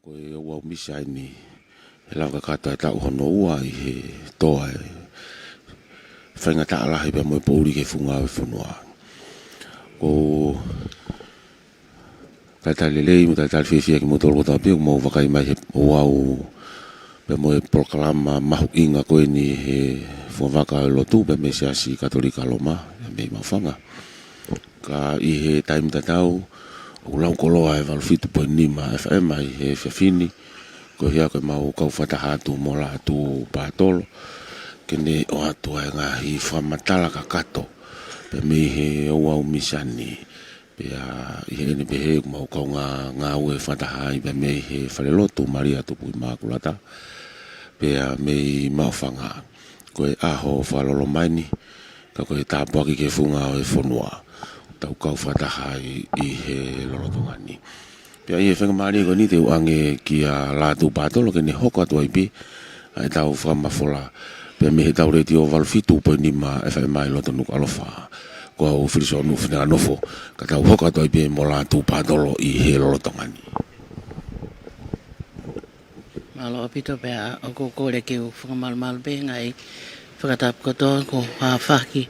ko e ua misa ni he lau KAKATO e tau HONO ua i he toa e whainga ta alahi pia mo e pouri ke funga e whanua. Ko taitali lei mo taitali whiwhia ki mo tolo kota pia mo wakai mai he uau pia mo e proklama mahu inga koe ni he FAKA'ILOTU pia me siasi katolika loma me mawhanga. Ka i he taimi tatau o lau koloa e walfitu po nima FM ai he whiawhini ko hia koe mau kau whatahatu mo Latu pātolo kene o atu ai ngahi whamatala KAKATO pe me he au misani pe i he ni pe he mau kau ngā ue whatahai pe me he FALELOTU MALIA TUPU MAKULATA pe me mawhanga koe aho whalolo maini ka koe tāpuaki ke funga o e whanua tau kau whatahai i he lorotongani. Pia i e whangamari ko ni te uange ki a Latu pātolo ke ne hoko atu ai pi ai tau whamafola pia me he tau reti o walfitu po ni ma FAKA'ILOTU nuk alofa ko au whiriso nu whina nofo ka tau hoko atu ai pi mo Latu pātolo i he lorotongani. Malo apito pia o kore ke u whakamalmal pe ngai whakatap koto ko hawhaki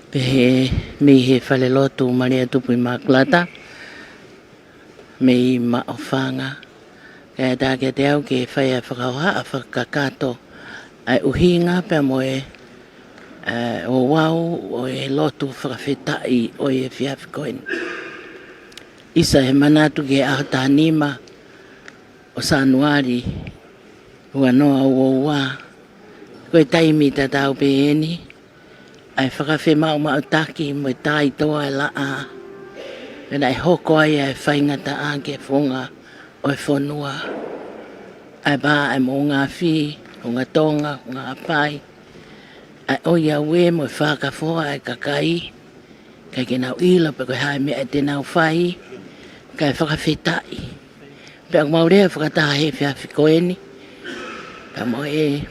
pe he me he FALELOTU MALIA TUPU MAKULATA me i maofanga kaya tāke te au ke whaia whakauha a KAKATO ai uhinga pe mo e o wau o e lotu Fakafeta'i o e whiawhikoini. Isa he manatu ke aho tānima o SANUALI ua noa ua ua koe taimi tatau pe eni ai whakawhi mau taki mo tai toa e la a pena e hoko ai e whaingata a ke whonga o e whanua ai ba ai mo ngā whi Hunga-Tonga Hunga-Ha'apai ai oia ue mo e whakafoa ai kakai kai ke nau ilo pe koe hae mea te nau whai kai Fakafeta'i pe ak maurea whakataha he whiawhikoeni pe mo e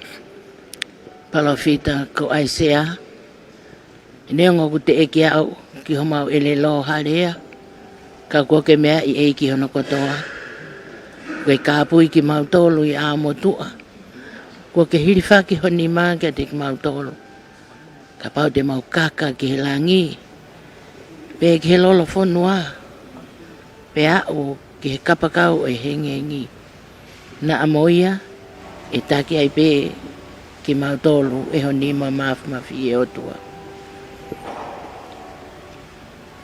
palawhita ko ai sea neongo ku te eki au ki homau ele lo harea ka kua ke mea i eiki hono kotoa koe kāpui ki mautolo i a motua kua ke hiriwhaki honi maa ke te ki mautolo ka pau te mau kaka ki he langi pe ki he lolo whanua pe au ki he kapakau e hengengi na amoia e taki ai pe ki mautolo e honi maa mafi e otua.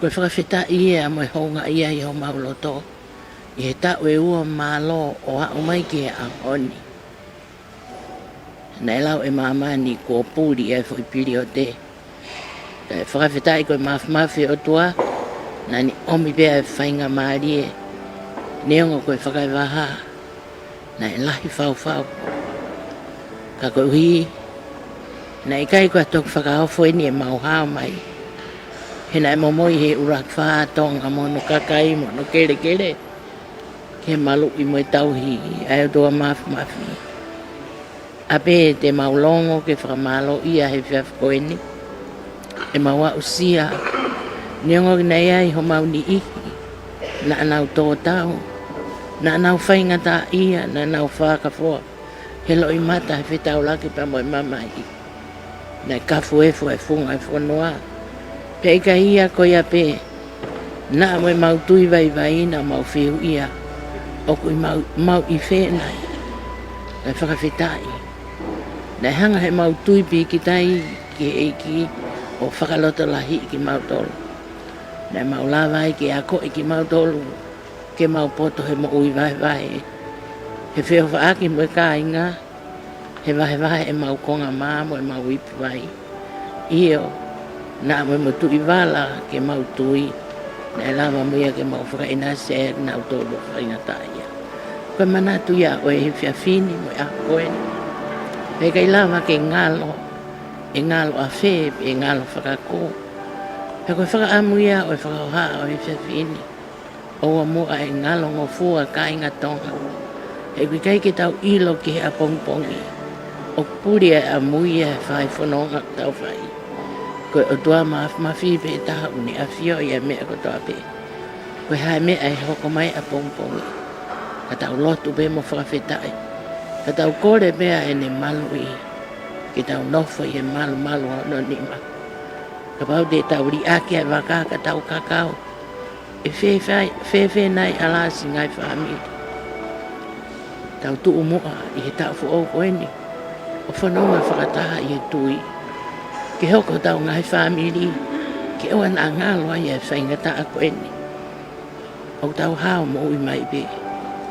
Koe Fakafeta'i e mo e honga ia i ho mauloto i he tau e ua malo o a umai ki he a honi. Nei lau e mamani kua puri e fwoi piri o te. Koe Fakafeta'i koe mafi o tua nani omi pia e whainga maari e neongo koe whakaiwaha na e lahi whau. Ka koe hui na i kai koe tok whakaofo ni e mauhao mai. Hena e Moimoi he urak wha tonga mono kakai mono kere ke malu i mo e tauhi ai o toa mafi ape te maulongo ke whakamalo ia he whiawhikoeni e maua usia neongo nei ai ho mauni ihi na anau tō tau na anau whaingata ia na anau whakafoa he lo i mata he whetau laki pa mo e mamai na kafu e funga e whanua pe ka ia ko ia pe na mo mau tui vai na mau fiu ia o ko mau i fe nai na Fakafeta'i na hanga he mau tui pi ki tai ki eiki o whakaloto lahi ki mau tolu na mau lawai ki ako i ki mau tolu ke mau poto he mo ui vai he feo whaaki mo e ka inga he vai e mau konga maa mo e mau ipi vai iyo na mo mo tu iwala ke mau tui na lava mo ia ke mau whakaina se na utolo whaingata ia koe manatu ia o e whiawhini mo e a koeni pe kai lava ke ngalo e ngalo a whe e ngalo whakako pe koe whakaamu ia o e whakaoha o e whiawhini o a mua e ngalo ngofua ka inga tonga e kui kai ke tau ilo ki a pongpongi o puri a muia e whai whanonga tau whai koe o tua mafi pe taha uni a fio i a mea ko toa pe. Koe hae mea e hoko mai a pongpongi. ka tau lotu be mo whakawhetai. Ka tau kore bea e ne malu i, ki tau nofo i e malu malu no nima. Ka pau de tau ri ake ai waka ka tau kakao, e whewhe nai alasi ngai whamiri. Tau tu umua i he tau fu o koeni, o whanonga whakataha i he tui. Ke hoko tau ngai whamiri, ke oa na ngalo ai e whaingata a koeni. O tau hao mo ui mai be,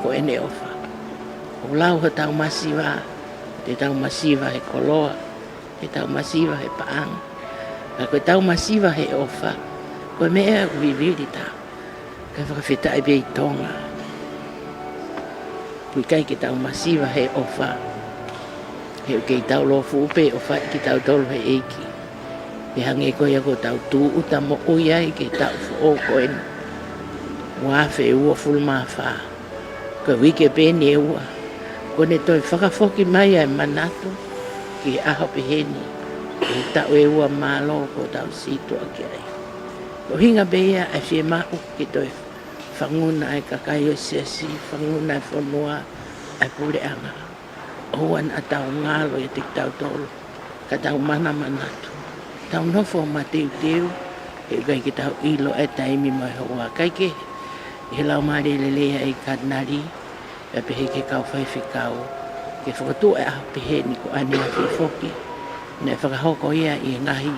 ko ene ofa. O lau ho tau masiwa, te tau masiwa he koloa, te tau masiwa he paanga. Ka koe tau masiwa he ofa, koe mea kuwiriri tau. Ka whakawhetai be i tonga. Pui kai ki tau masiwa he ofa. He ukei tau lofu upe ofa ki tau tolu he eiki. Pe hange koe ako tau tū uta mo uiai ki tau fu o koeni. Wafe ua fulma wha. Ka wike pēni e ua. Kone toi whakafoki mai ai manatu ki aho peheni. Ki tau e ua malo ko tau situ a kiai. Ko hinga beia ai fie mau ki toi whanguna ai kakai o siasi, whanguna ai whanua ai pule anga. Oan a tau ngalo i tik tau tolu. Ka tau mana manatu. Tau nofo ma teu teu. E kai ki tau ilo e taimi mai hoa kaike. He lau maare lelea i kadnari, e pehe ke kau whaiwhikau, ke whakatu e aho pehe ni ko ane a whiwhoki, ne whakahoko ia i ngahi.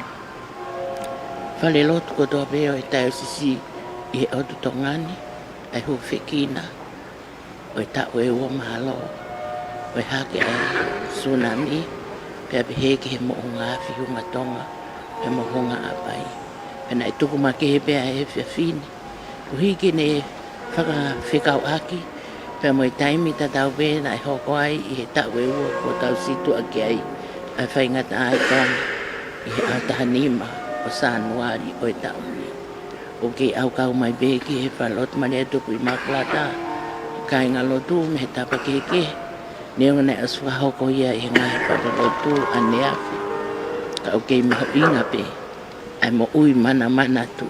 FALELOTU ko toa peo e tai o sisi i he otu tongani, ai hu whikina, o e tau e ua mahalo, o e hake ai tsunami, pe a pehe ke he mo ngāwhi Hunga-Tonga, pe mo Hunga-Ha'apai. Pena e tuku ma ke he pea e whiawhini, kuhiki ne whakawhikau aki, pia mo i taimi ta tau pēna e hoko ai i he tau e ua ko tau situ aki ai, ai whaingata ai tonga, i he autahanima o SANUALI o e tau ni. O ke au kau mai beki he whalotu MALIA tupu i MAKULATA, kai ngā lotu me he tapa keke, neo ngana aswa hoko ia i he ngahi FALELOTU a neafi, ka o kei miho inga pe, ai mo ui mana mana tu.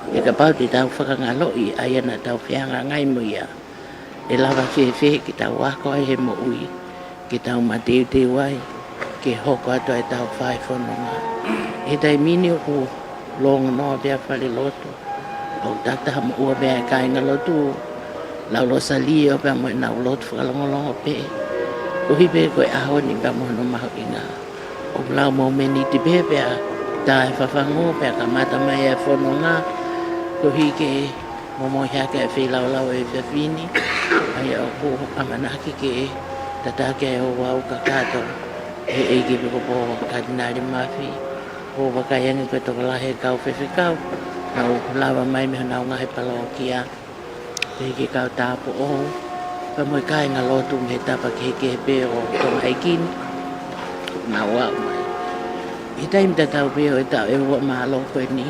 E ka pau te tau whakangalo i ai ana tau whianga ngai mo ia. E lawa whewhe ki tau wako ai he mo ui. Ki tau mateu te wai. Ke hoko ato ai tau whai whanonga. E tai mini o longa noa bea FALELOTU. O tata mo ua bea kai ngalotu. Lau lo sali o bea mo nau lotu whakalongolongo pe. O hipe koe aho ni bea mo no maho inga. O lau mo meni te bea bea. Tai whawhango bea ka mata mai e whanonga. Ko hike Moimoi hake e whelaulau e whiawhini. Ai au ko amanaki ke tatake o wau KAKATO. E eike piko po kadinari mafi. O wakaiangi koe toko lahe kau whewhikau. Nau lawa mai meho nau ngahe palo kia. Hike kau tāpo o. Pa moi kai ngā lotu me tapa ke heke he pe o tonga eikini. Nau wau mai. I taimi tatau peo e tau e ua mahalo koe ni.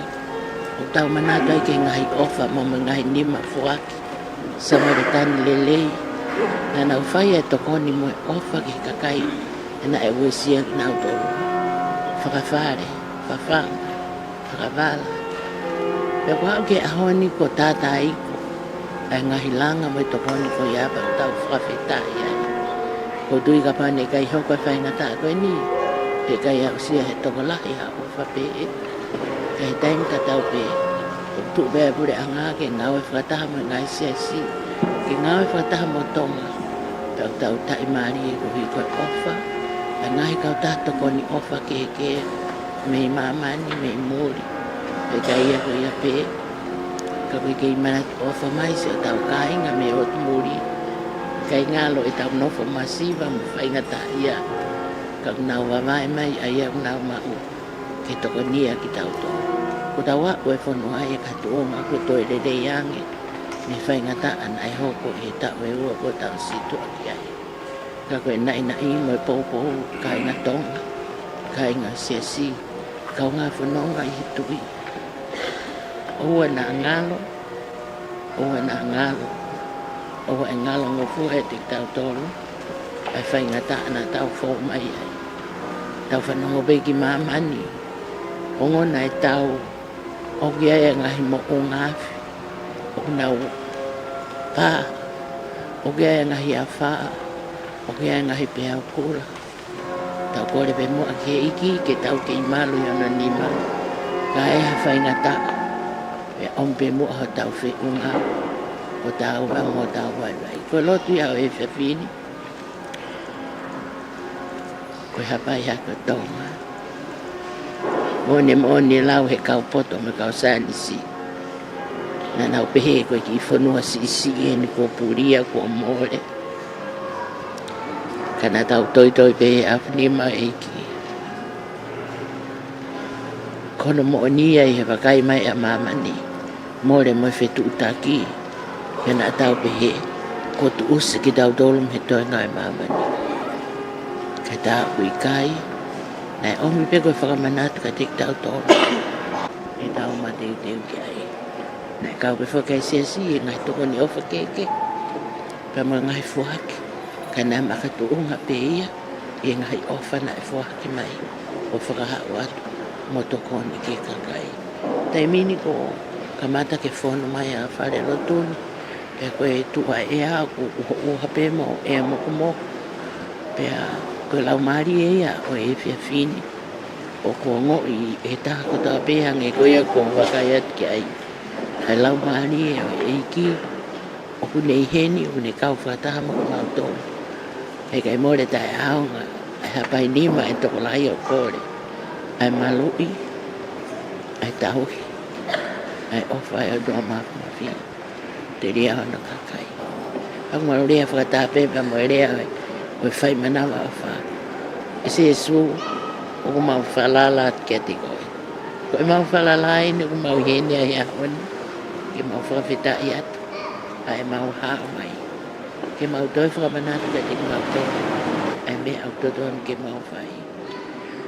O tau manata i ke ngahi ofa mama ngahi nima fuaki. Samaritani lelei. Na nau whai e tokoni mo e ofa ki kakai. E na e uesia ki nau tolu. Whakawhare, whawhanga, whakavala. Pea kua ke ahoni ko tata iko. Ai ngahi langa mo e tokoni ko iapa tau whakawheta'i ai. Ko tui ka pane kai hoko e whaingata koe ni. Pe kai au sia he tokolahi a ofa pe e. Kei taimi tatau pe, o tu bea pure anga ke ngau e whakataha mo ngai siasi, ke ngau e whakataha mo tonga, tau tau tai maari e kuhi koe ofa, a ngahi kau tato koni ofa ke mei mamani, mei muri, pe kai ia koe ia pe, ka koe kei manat ofa mai se o tau kainga me o tu muri, kai ngalo e tau nofo masiva mo whaingata ia, ka ngau wawai mai a ia ngau mau. Ke toko nia ki tau tō. Ko tau a koe whanua e katoonga ko toi rere iange. Me whaingata ana e hoko e tau e ua ko tau situ aki ai. Ka koe nai mo e pōpō ka inga tonga. Ka inga siasi. Kau ngā whanonga i hitui. Oua na ngalo. Oua na ngalo. Oua e ngalo ngofu e tik tau tōru. Ai whaingata ana tau fō mai ai. Tau whanonga beki mamani. Ongo na e tau o kia e ngahi mo o ngāwhi. O nau pā. o kia ngahi a whaa, o kia ngahi pēa o kura. Tau kore pe mua ke iki, ke tau ke imalu yana ni malu. Ka e ha whaingata, e ompe mua ho tau whiunga, o tau wang o tau waiwai. Ko lotu ia o e whiawhini, ko hapai haka tonga. Mone lau he kau poto me kau sanisi. Na nau pehe koe ki whanua si e ni ko puria ko more. Kana tau toi pehe awhanima e ki. Kono moonia i he wakai mai a mamani. More mo whetu utaki. Kana tau pehe ko tu usi ki tau dolum he toi ngai mamani. Ka tau ui kai. Nai omi pe koe Fakamanati ka tek tau tolu. E tau ma teu ki ai. Nai kau pe whakai siasi e ngai toko ni ofa keke. Ka mga ngai fuaki. Ka nai makatuunga pe ia. E ngai ofa nai fuaki mai. O whakahau atu. Mo toko ni ke kakai. Tai mini ko kamata ke whono mai a FALELOTU. Pe koe tua e a ku uha pe mo e a moko mo. Pe a koe lau maari e ia o e whiawhini. O kua ngoi e taha ko ta pehang e koe a kua wakai atu ki ai. Hai lau maari e o e iki. O kune i heni o kune kau whataha mo kua tonu. Hei kai more tai aonga. Ai hapai nima e toko lai o kore. Ai malui. Ai tauhi. Ai ofa e o doa Mapuna whia. Te rea hono kakai. Ang maru rea whakataha pepa mo e rea koe whai manawa a wha. E se su. O ku mau whalala kia te koe. Koe mau whalala ene ku mau hene ai ahoni. Ke mau Fakafeta'i atu. Ai mau haa mai. Ke mau toi Fakamanati ka te mau toi. Ai me au totoan ke mau whai.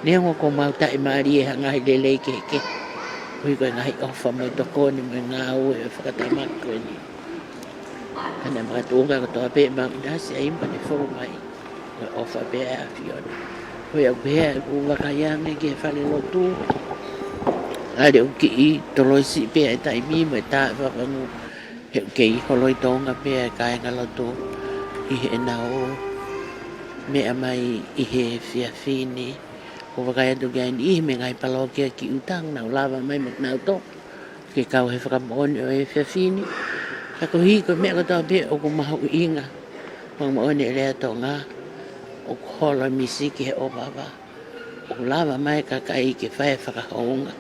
Neongo ko mau tae maari e hangahi lelei keke. Hui koe ngahi ofa mo tokoni mo ngā ue e whakatamak koe ni. Kana makatunga ko toa pe mau nasi a imba ne whau mai. Koe ofa pe a whiona. Koe au pēa e ku wakaiange ke FALELOTU. Are u ki i toloisi pēa e taimi mo e tae whakangu. He u ke i holoi tonga pēa e kāinga lotu. I he nao mea mai i he whiawhini. Ko wakai atu kia ni i me ngai palokia ki utang nau lava mai mak nau to. Ke kau he whakamoni o e whiawhini. Ka ko hi ko mea katoa pēa o ku mahu inga. Mang maoni e rea tonga. O ku holo misi ki he opapa. O ku lava mai kakai ke whae whakahounga.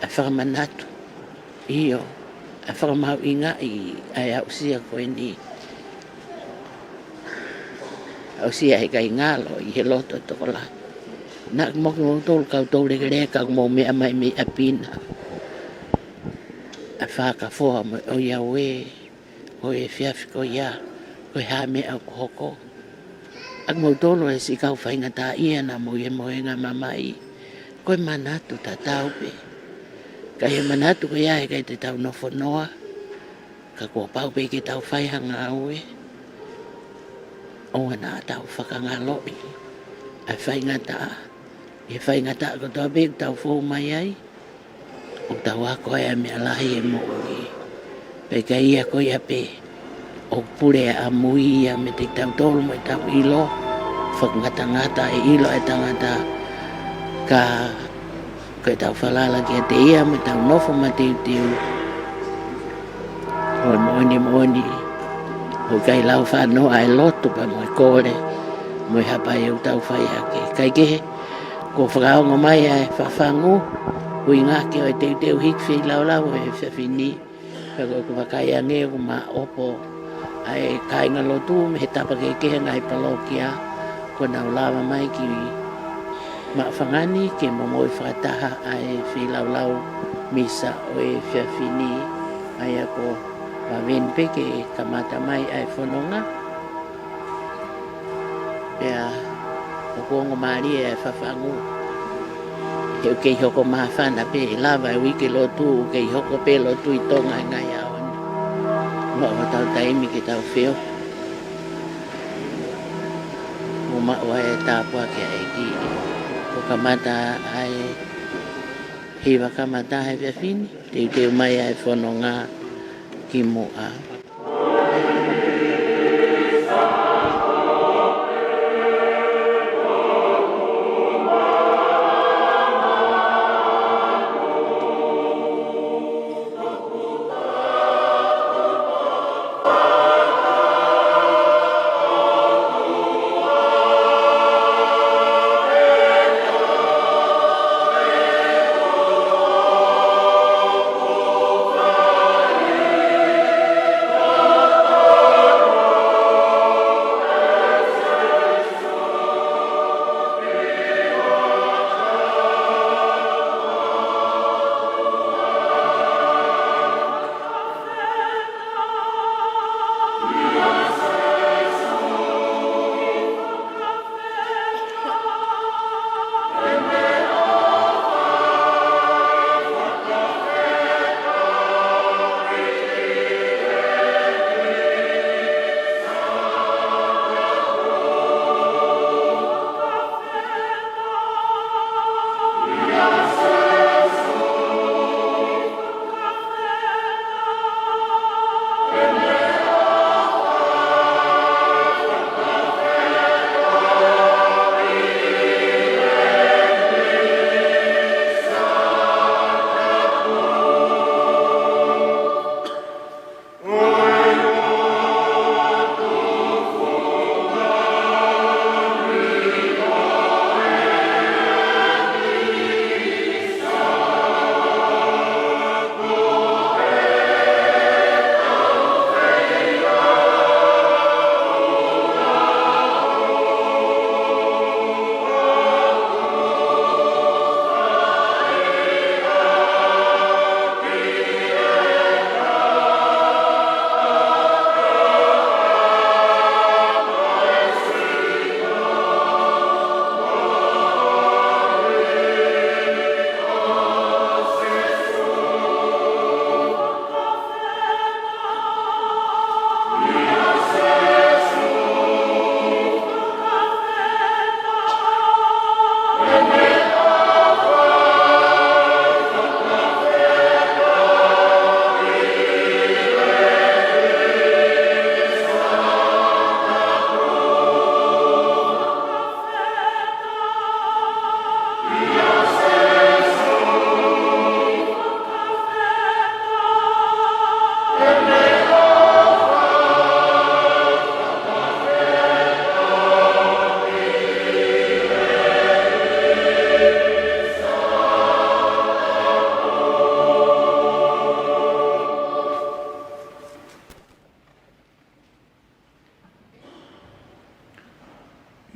A Fakamanatu. Iyo. A whakamau inga i ai au sia koe ni. Au sia he kai ngalo i he loto toko lai. Nak moki mo tolu kau tolu reke rea kau mo mea mai me apina. A whakafoa mo o ia we. O e whiawhi ko ia. Ko ha mea au kohoko. Ak mo tolu e si kau whaingata ia na mo e moenga mamai. Koe manatu ta tau pe. Ka he manatu ko ia he kai te tau nofo noa. Ka kua pau pe ke tau whaihanga aue. O na tau whakangaloi. Ai whaingata. E whaingata ko tau pe tau fōu mai ai. O tau ako ai a mea lahi e mo ui. Pe ka ia ko ia pe. O pure a mui ia me te tau tolu mo tau ilo. Whakangata e ilo e tangata. Ka koe tau whalala kia te ia me tau nofo ma tiu. Hoi mooni. Hoi kai lau whanau ai lotu pa moi kore. Moi hapai au tau whai hake. Kai kehe. Ko whakaonga mai ai whawhangu. Hui ngāke o teu hikwhi lau e whiawhini. Kako ku wakai ange ku ma opo. Ai kāinga lotu me he tapa ke kehe ngai palokia. Ko nau lawa mai ki ma whangani ke Moimoi whakataha ai whilau misa o e whiawhini. Ai ako wawen peke kamata mai ai whanonga. Pea o kuongo Malia e whawhangu. He o kei hoko mawhana pe lava e wiki lotu. O kei hoko pe lotu i tonga i ngai aone. Mo o tau taimi ki tau whio. Mo maua e tāpua kia e ki. Ko kamata ai hiwa kamata ai whiawhini. Teu mai ai whanonga ki mua.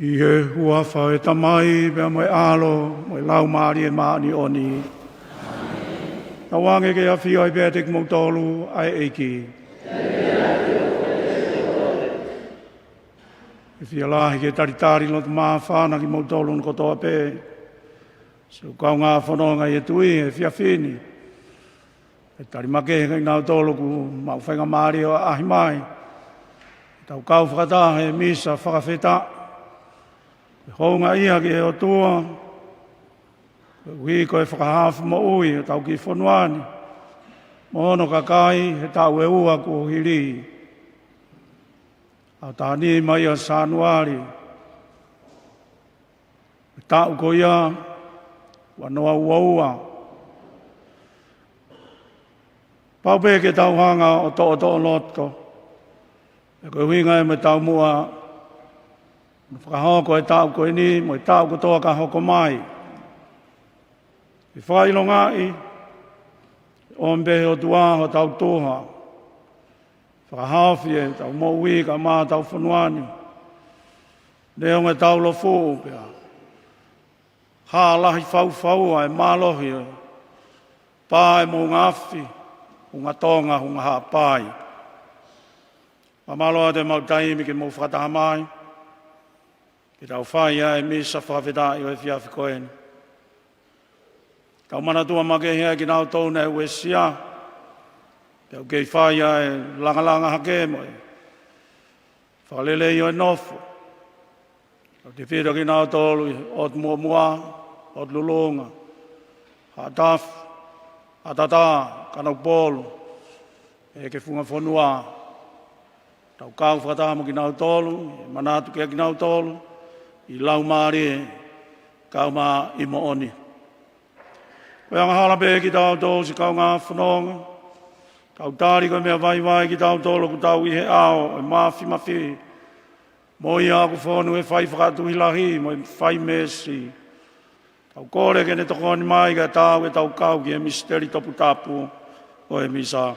I he hua whae tamai, bea moe alo, moe lau maari e maani oni. Na wange ke a whio ai bea te kimoutolu ai eiki. E whia lahi ke taritari lo te maa whāna ki moutolu no kotoa pē. So kau ngā whanonga i e tui e whia whini. E tari make he nau tolu ku mau whainga maari o ahi mai. Tau kau whakataha e Misa Fakafeta'i. E hounga iha ki e o tua. Ui ko e whakahafu mo ui e tau ki whanuani. Mohono kakai he tau e ua ku hiri. Au tāni mai a SANUALI. E tau ko ia wanoa ua. Paupe ke tau hanga o to loto. E koe huinga e me tau mua. Whakahoko e tau koe ni, mo e tau kotoa ka hoko mai. I FAKA'ILONGA'I, o mbehe o tuaha tau toha. Whakahawhi e tau mo ui ka maa tau whanuani. Leo nge tau lo fōu pia. Hā lahi whau e mālohi e. Pā e mō ngāwhi, Hunga-Tonga Hunga-Ha'apai. Mamaloa te mautaimi ke mō whakataha mai. Ki tau whai e Misa Fakafeta'i o e whiawhi koeni. Tau mana tua make hea ki nau tōna e uesia. Tau kei whai e langa hake mo e. Whalele i o e nofo. Tau te whira ki nau tōlu o te mua, o te lulunga. Hatafu, hatata, kanau pōlu. E ke whunga whanua. Tau kau whakataha mo ki nau tōlu, manatu kia ki nau tōlu. I lau maari e, kau mā i mo oni. Koe anga halape ki tau tō si kau ngā whanonga. Kau tāri koe mea vai ki tau tōlo ku tau i he ao, e mafi. Mo i aku whonu e whai whakatu hilahi, mo i whai mesi. Tau kore ke ne tokoni mai ka tau e tau kau ki e misteri topu tapu o e Misa.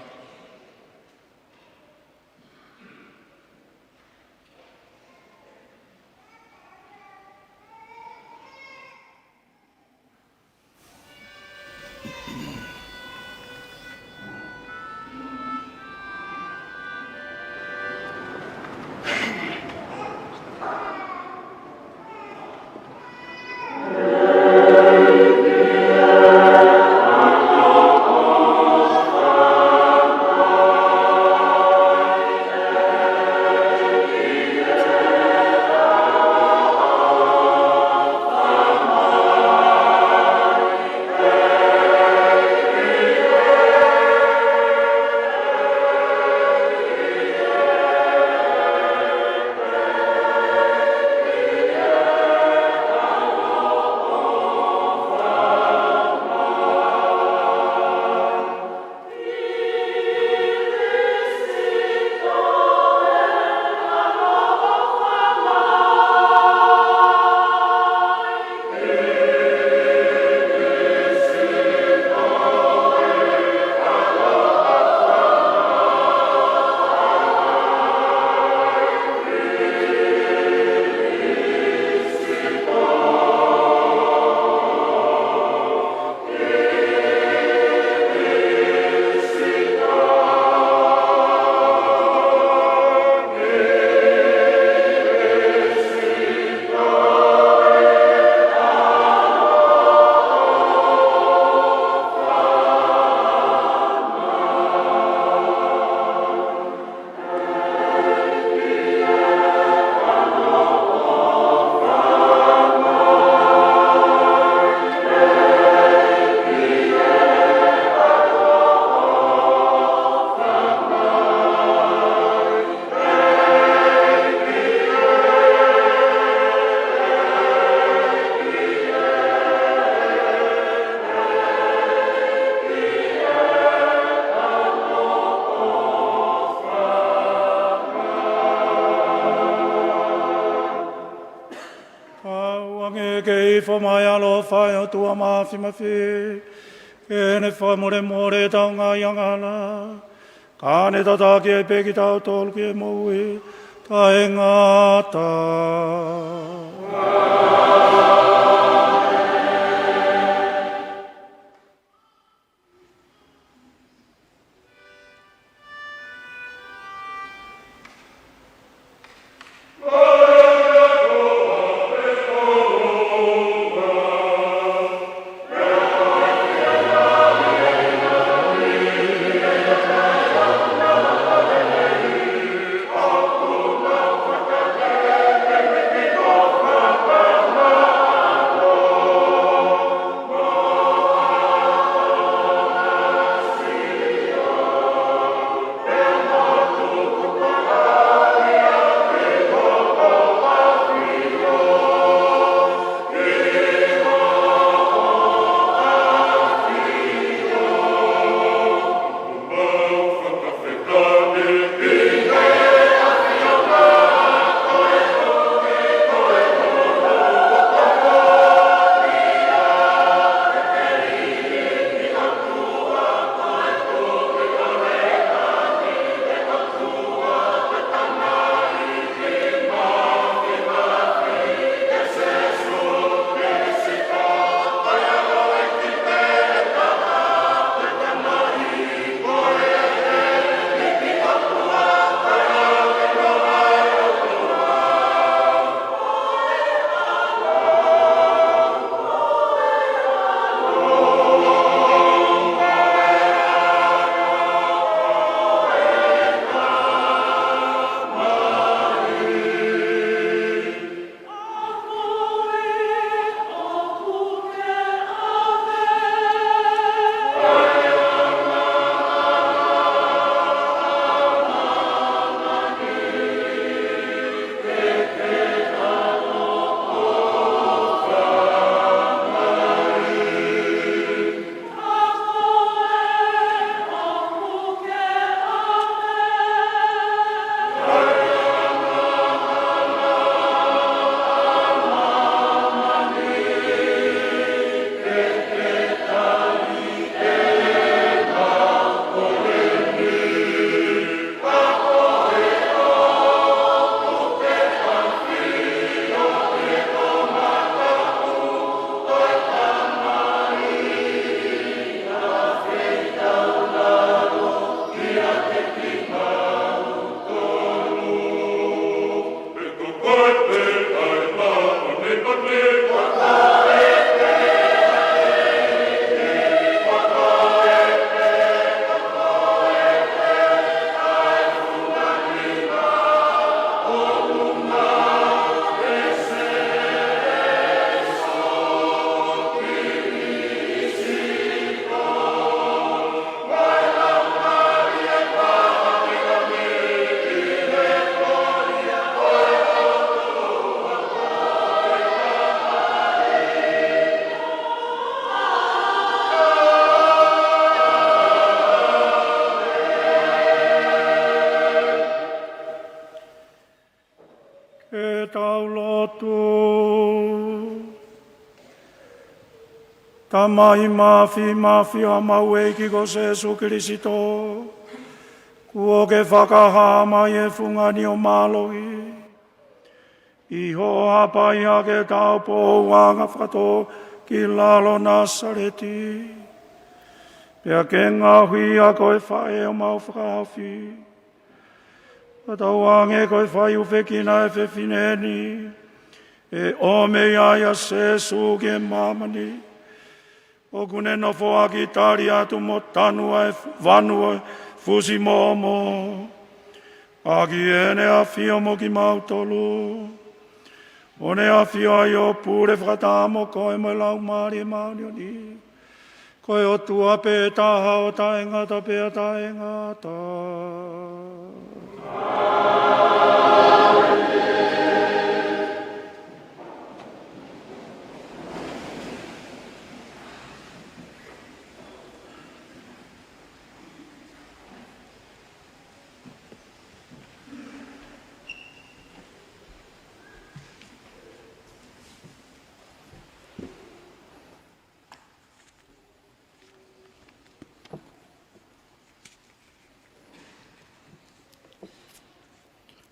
wha mai alo whai o tua mawhi. E ne wha more tau ngā iangana. Ka ne tata ki e peki tau tolu ki e moui. Ka e ngāta. Tamai mafi a maue ki ko Jesu Krisito. Kuo ke whakaha mai e whungani o mālohi. Iho hapai a ke tau po wanga whato ki lalo Nasareti. Pea ke ngahui a koe whae o mau whakawhi. Patau ange koe whai uwhekina e whewhineni. E ome aia Jesu ke mamani. O kune no foa ki tari atu mo tanua e vanua fusi momo. Aki ene a fio mo ki mautolu. One a fio ai o pure whakatamo koe mo lau maari e maari o ni. Koe o tua pe taha o taengata pe a taengata.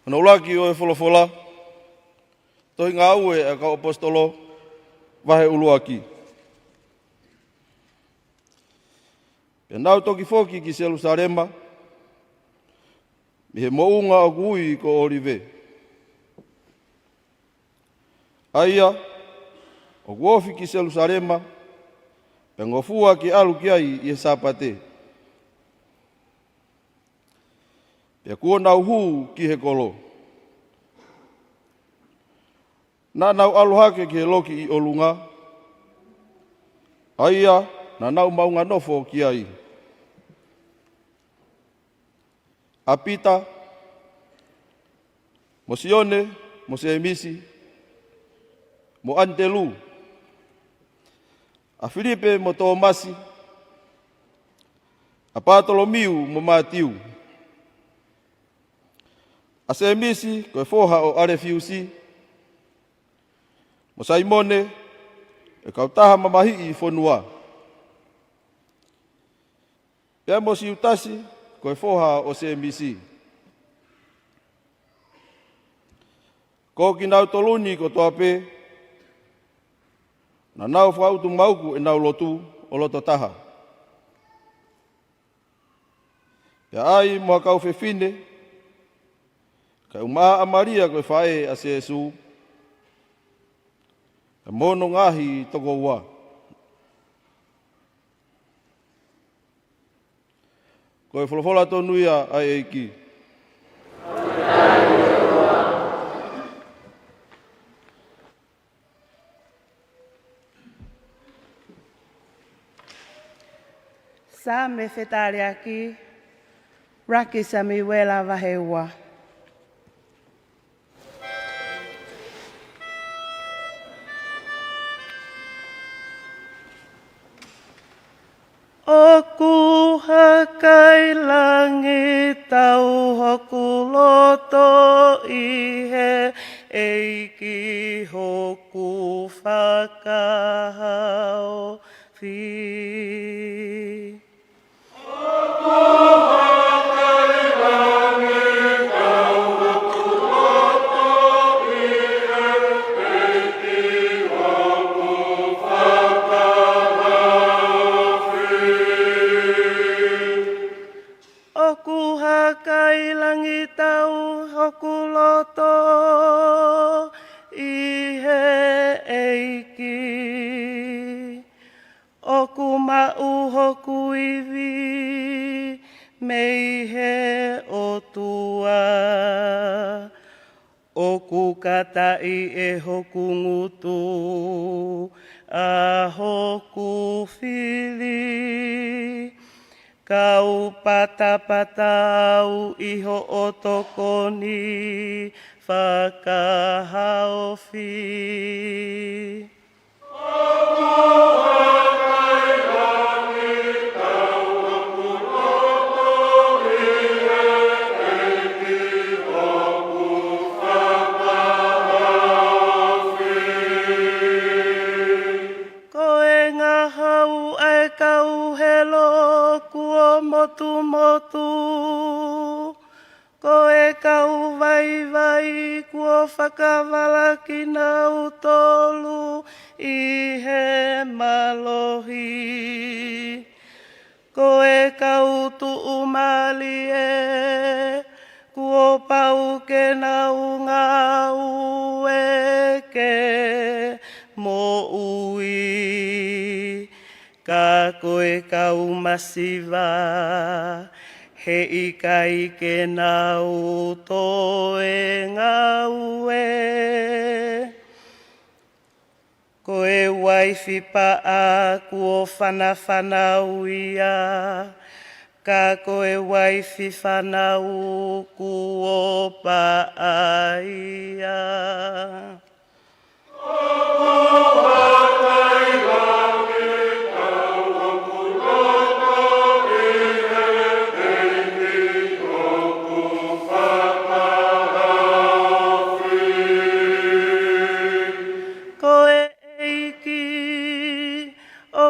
Ana ulaki o e wholafola, toi ngā ue a ka apostolo, wahe uluaki. Pea nau toki foki ki Jerusalema, mi he mounga o kui ko orive. Aia, o kuofi ki Jerusalema, pea ngofua ki alu ki ai i e sapate. Pea kua nau huu ki he kolo. Nā nau alohake ki he loki i olunga. Aia, nā nau maunga nofo ki ai. Apita, mo Sione, mo Seemisi, mo Antelu, a Filipe mo Tomasi, a Bartolomiu mo Matiu, a Seemisi koe foha o Arefiusi, mo Saimone, e kautaha mamahi i whonua. Pea mo Siutasi, koe foha o Seemisi. Ko ki nau toluni ko toape, na nau whautu mauku e nau lotu o loto taha. Pea ai moa kau whewhine, kai umaa a Malia koe whae a Jesu, e mono ngahi toko ua. Koe wholofola tonuia ai eiki. Sa me whetare aki, raki sa mi wela waheua. Oku hakai langi tau hoku loto ihe eiki hoku whakahao fi. Oku hakai langi tau hoku loto Fakafeta'i e hoku ngutu a hoku whili. Kau patapatau iho o tokoni whakahauwhi. Motu motu, koe kau vai vai, kua whakawalaki nau tolu i he malohi. Koe kau tuu malie, kua pau ke nau ngā ueke mo ui. Ka koe kau masiva, he ikai ke nau toe ngā ue. Koe waifi paa kuo whanawhanau ia, ka koe waifi whanau kuo paa ia.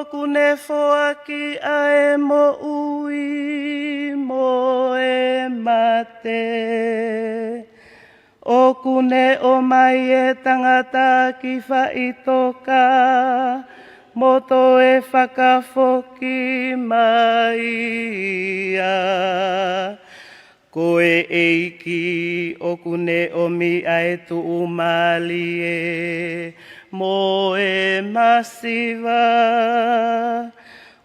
Kune foaki ae mo ui mo e mate. O kune o mai e tangata ki whaitoka, moto e whakafoki mai ia. Koe eiki o kune o mi ae tu umalie, mo e masiva.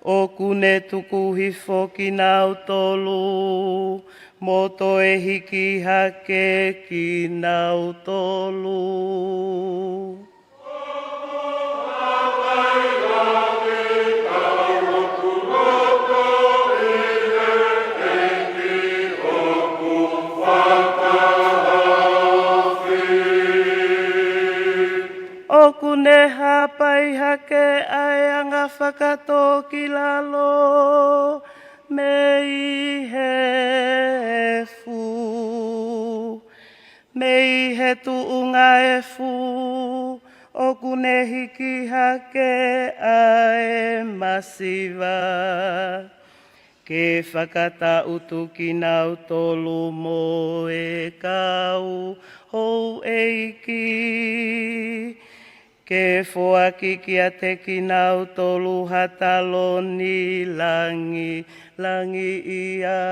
O kune tukuhi foki nau tolu, mo to e hiki hake ki nau tolu. O kune hapai hake ai anga whakato ki lalo me i he fu. Me i he tuunga e fu, o kune hiki hake ai masiva. Ke whakata utu ki nau tolu mo e kau hou eiki. Ke foaki kia te ki nau tolu hataloni langi, langi ia.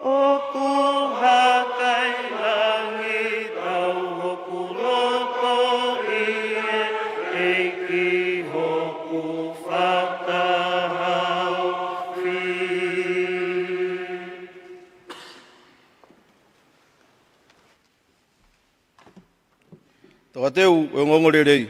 O ku hakai langi tau hoku loto ie, eiki hoku whakahauwhi. Tō e ngongorerei.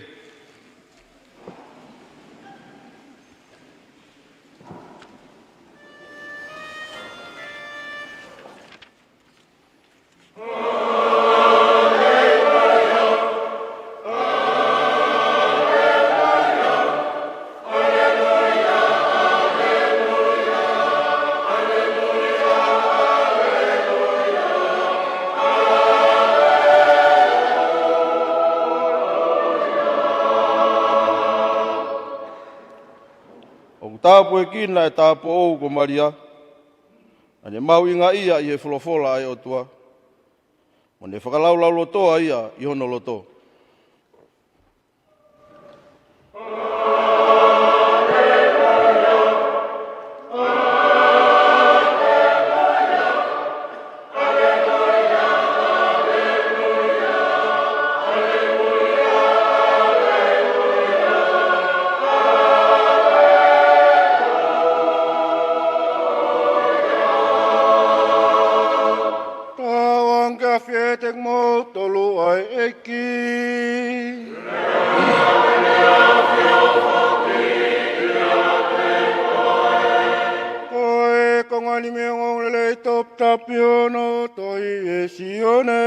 Tāpu e kina e tāpu ou ko Malia. Ane mau inga ia i e wholofola ai o tua. Mo ne whakalaulau lotoa ia i hono loto. Tolu ai eki. Koe kongani me ngolele top tapiono toi esione.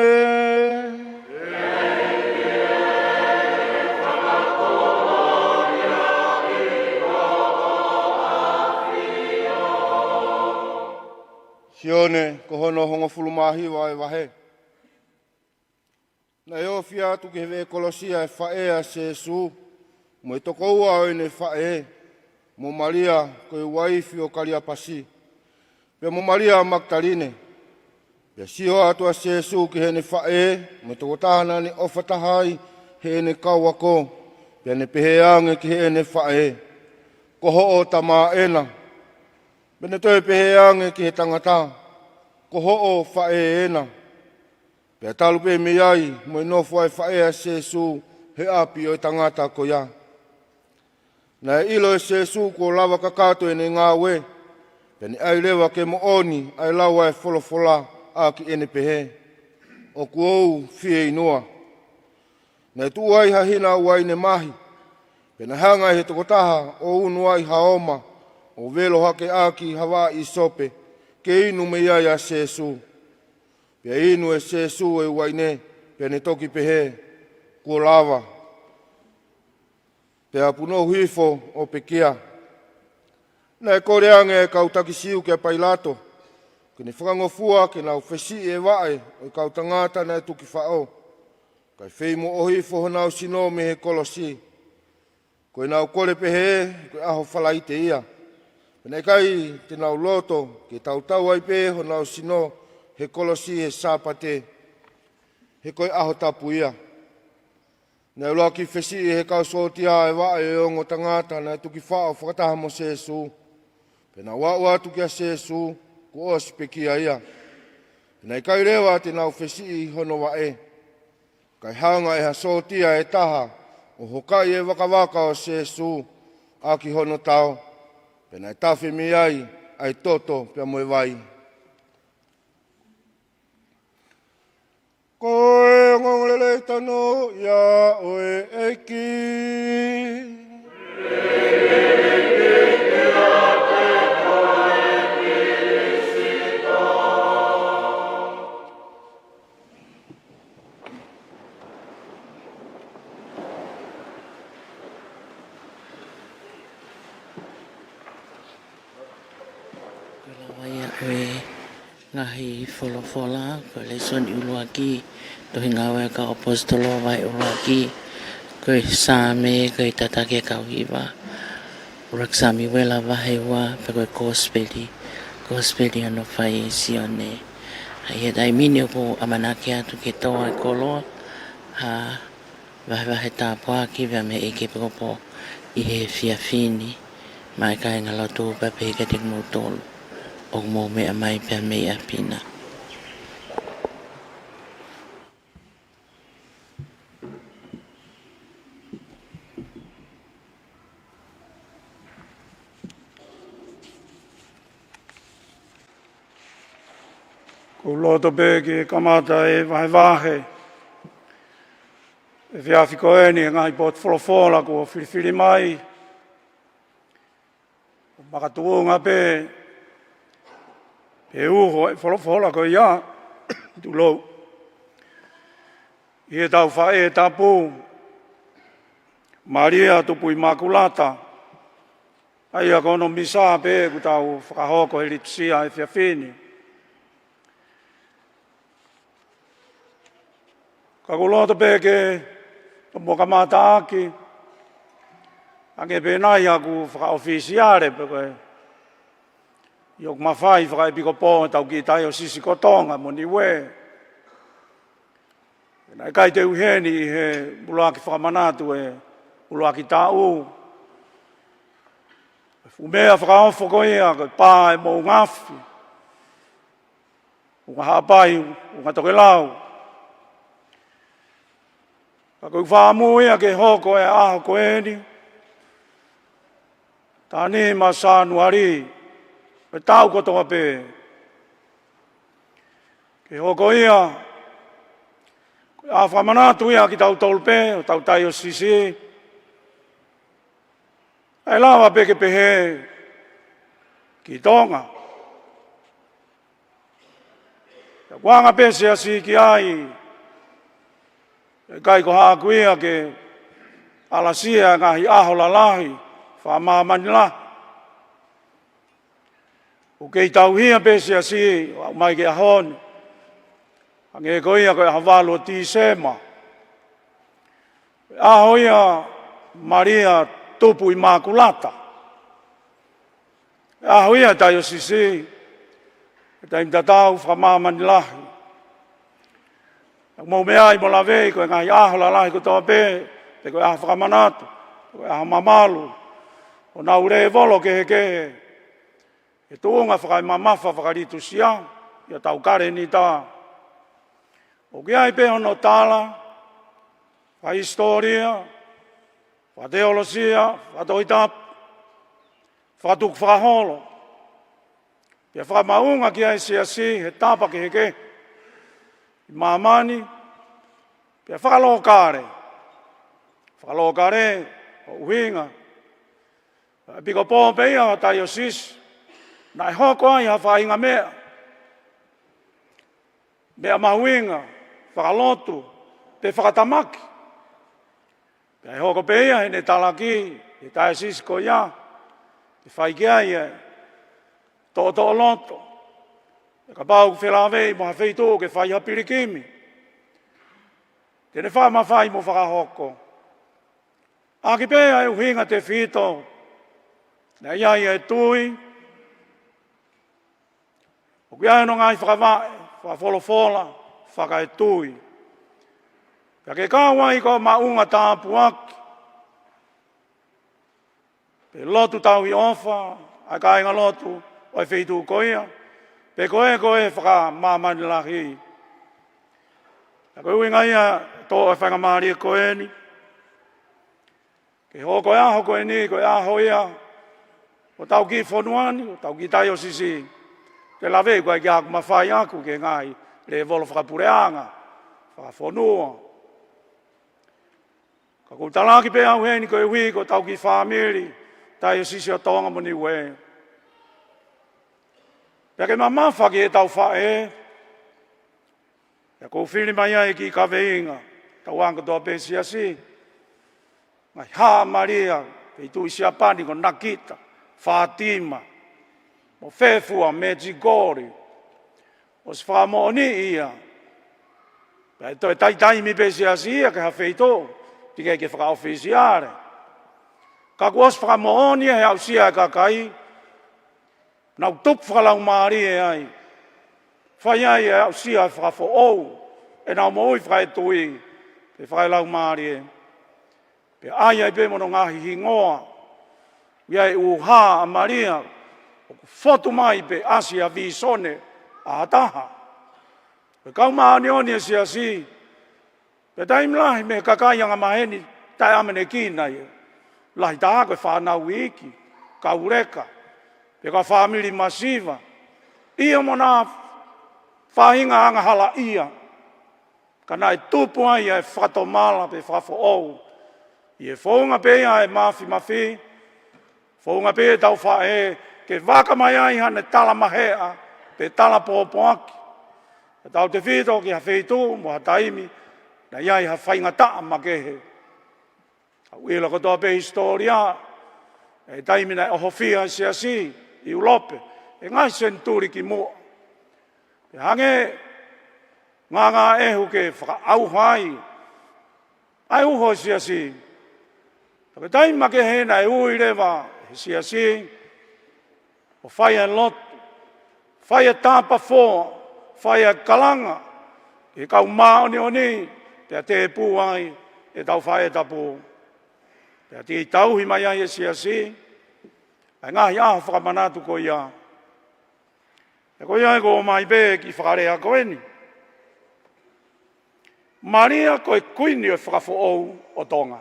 Sione, ko hono hongo fulumahi wa e wahe. Na eo fia tu ke hewe kolosia e whaea se su. Mo e toko ua o ne whae. Mo Malia ko e waifi o kalia pasi. Pea mo Malia Magdalene. Pea sio atua se su ke he ne whae. Mo e toko tahana ni ofatahai he ne kawako. Pea ne peheange ke he ne whae. Ko ho o tama ena. Pene toi peheange ki he tangata. Ko ho o whae ena. Pea talupe me ai, mo inofo ai whaea se su, he api o tangata ko ia. Na ilo e se su ko lava KAKATO ene ngā we, pene ai lewa ke mo oni, ai lawa e folofola a ki ene pehe. O kuou fie inua. Na tu ai hahina uai ne mahi, pene hanga he tokotaha o unu ai haoma, o velo hake aki hawa i sope, ke inu me ia ia se su. Pea inu e se su e waine, pea ne toki pehe, kua lava. Pea puno huifo o pekia. Na e koreange e kautaki siu ke pailato, ke ne whakangofua ke nau whesi e wae, o i kautangata na e tuki whao. Kai wheimo o huifo honau sino me he kolosi. Koe nau kore pehe, koe aho whalaite ia. Pena kai te nau loto, ke tautau ai pe honau sino, he kolosi he sāpate, he koe aho tapu ia. Nei loa ki whesi he kau sōtia e wae e ongo tangata na e tuki whao whakataha mo sesu. Pena wā tuki a sesu, ko osi pekia ia. Nei kai rewa te nau whesi hono wae. Kai hanga e ha sōtia e taha, o hokai e wakawaka o sesu, a ki hono tau. Pena e tawhi mi ai toto pia moe wai. Koe ngolele tano ia oe eki. Ngahi fola ko le son uluaki to hingawa ka apostolo vai uluaki ko same ko tatake ka wiva raksami wela vahewa pe ko gospeli no fai sione ai dai minio ko amanakia to ke to kolo ha va ta pa ki va me eke po I he fiafini mai ka Latu pe ke te motol o mo me mai pe me apina. Ko loto pe ki kamata e vahe. E fiafi ko eni ngai pot folofola ko filifili mai. O makatuunga pe uho e folofola ko ia tu lo. I tau whae TUPU MALIA TUPU I MAKULATA. Ai a kono Misa pe ku tau whakahoko he litsia e fiafini. Ka kuloto pe ke mo kamata aki. Ange pe nai aku whakaofisiare pe koe. Iok mawhai whakai piko pō tau ki tai o sisi kotonga mo niwe. Nai kai te uheni he uluaki Fakamanati e uluaki tau. Umea whakaofo koe ia koe pā e mo ngafi. Hunga-Ha'apai, Hunga-Tonga Ako whaamu ia ke hoko e aho koe ni. Tāne ma SANUALI. Me tau kotoa pe. Ke hoko ia. Koe A Fakamanati ia ki tau tolpe, o tau tai o sisi. Ai lawa peke pehe ki Tonga. Wanga pese asi ki ai. Kai ko hakuia ke alasia ngahi aho lalahi. Whamamani la. O kei tau hia pese asi, mai ke ahon. Ange koia koe hawalo ti sema. Aho ia Maria TUPU i MAKULATA. Aho ia tayo sisi. Tai mtatau whamamani lahi. Mau mea i mo lawe koe ngai aho la lahi ko toa pe. Te koe aha Fakamanati. Koe aha mamalu. O nau re volo kehe kehe. E tuunga whakai mamafa whakaritu sia. Ia tau kare ni ta. O kia i pe hono tala. Wha historia. Wha teolosia. Wha toitap. Wha tuk whaholo. Ia whamaunga ki ai si he tapa ke heke. I mamani. Ia whakalokare. Whakalokare. O uhinga. Piko pōpe ia o tai o sis. Nai hoko ai ha whainga mea. Mea mahuinga. FALELOTU. Te whakatamaki. Pia hoko pe ia he ne talaki. E tai o sis ko ia. Te whaikia ia. Toto loto. E ka pau whelawei mo ha wheitō ke whai hapirikimi. Tene whamawhai mo whakahoko. Aki pēa e uhinga te whito. Na iai e tui. O kia no ngai whakawae. Whawholofola. Whaka e tui. Pia ke kāwai ko maunga tāpu aki. Pe lotu tau i ofa. Ai kāinga lotu. Oi wheitu koia. Pe koe whaka mamani lahi. A koe uinga ia tō e whanga maari koe ni. Ke hoko e aho koe ni, koe aho ia. O tau ki whonuani, o tau ki tai o sisi. Te lawe koe ki aku mawhai aku ke ngai. Le volo whakapureanga. Whakawhonua. Ka kou talaki pe au heni koe hui ko tau ki whamiri. Tai o sisi o tonga moni ue. Pea ke mamafa ki e tau whae. Pea kou whiri mai ai ki kaweinga. Tau anga toa pesi asi. Ngai haa Maria. Pei tu isi apani ko Nakita. Fatima. Mo whewhua Medjugorje. O si whamoni ia. Pea toi tai mi pesi asi ia ke ha wheito. Tika ke whakaofisiare. Ka kuos whamoni e au sia e kakai. Nau tup whakalau maari e ai. Whai ai e au sia e whakafo ou. E nau mo ui whakaetui. Pe whakailau maari e. Pe ai ai pe mono ngahi hingoa. Ia e uha a Maria. Fotu mai pe asia visone. A ataha. Pe kau maani oni e sia si. Pe taimlahi me kakai anga maheni. Tai amene kina e. Lahi taha koe whanau iki. Kaureka. Pe ka whamiri masiva. Ia mo nā whahinga anga hala ia. Ka nai tupu ai e whatomala pe whafo ou. I e whaunga pe ia e mafi. Whaunga pe e tau whae. Ke waka mai ai hane tala mahea. Pe tala pōpoaki. E tau te whito ki ha wheitu mo ha taimi. Na iai ha whainga taa makehe. Au ila kotoa pe historia. E taimi na oho fia si asi. I ulope, e ngai senturi ki mua. E hange, ngā ehu ke whakaauhai. Ai uho si asi. Taka taima ke hena e ui rewa, si asi. O whai e lotu, whai e tāpa fōa, whai e kalanga. E kau maoni oni, te te pū ai, e tau whai e tapu. Te te tauhi mai ai e si asi. Ai ngahi aho whakamanatu ko ia. E ko ia e ko mai be ki whakarea koe ni. Maria koe kuini o whakafo ou o Tonga.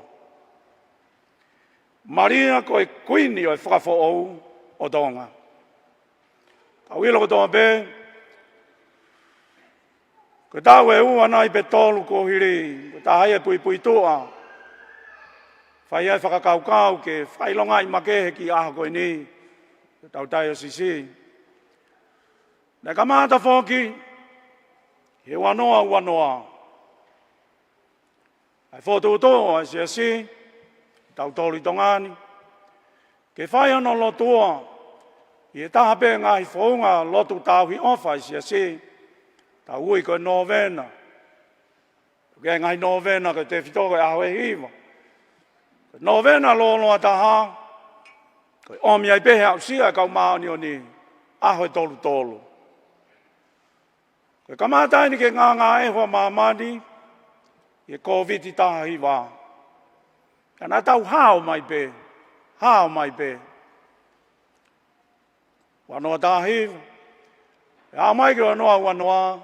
Maria koe kuini o whakafo ou o Tonga. Au ilo ko tonga be. Ko tāwe ua nai pe tolu ko hiri, ko tā haia pui toa. Whai ai whakakaukau ke whailonga i makehe ki aha koe ni, ko tau tai o sisi. Nē ka māta whoki, he wanoa. Ai whotu toa, ai si, tau tolu tongani. Ke whai ano lotua, i e taha pe ngahi whaunga lotu tauhi ofa i si, tau ui koe novena. Ke ngahi novena ko te whitoko e aho e hiwa. Novena loloa taha, koe omi ai pehe au sia kau maoni o ni, aho e tolu. Koe kamātai ni ke ngā e hoa māmani, i e COVID i taha hiwa. Kana tau hao mai pe. Wanoa tahi, e a mai ki wanoa,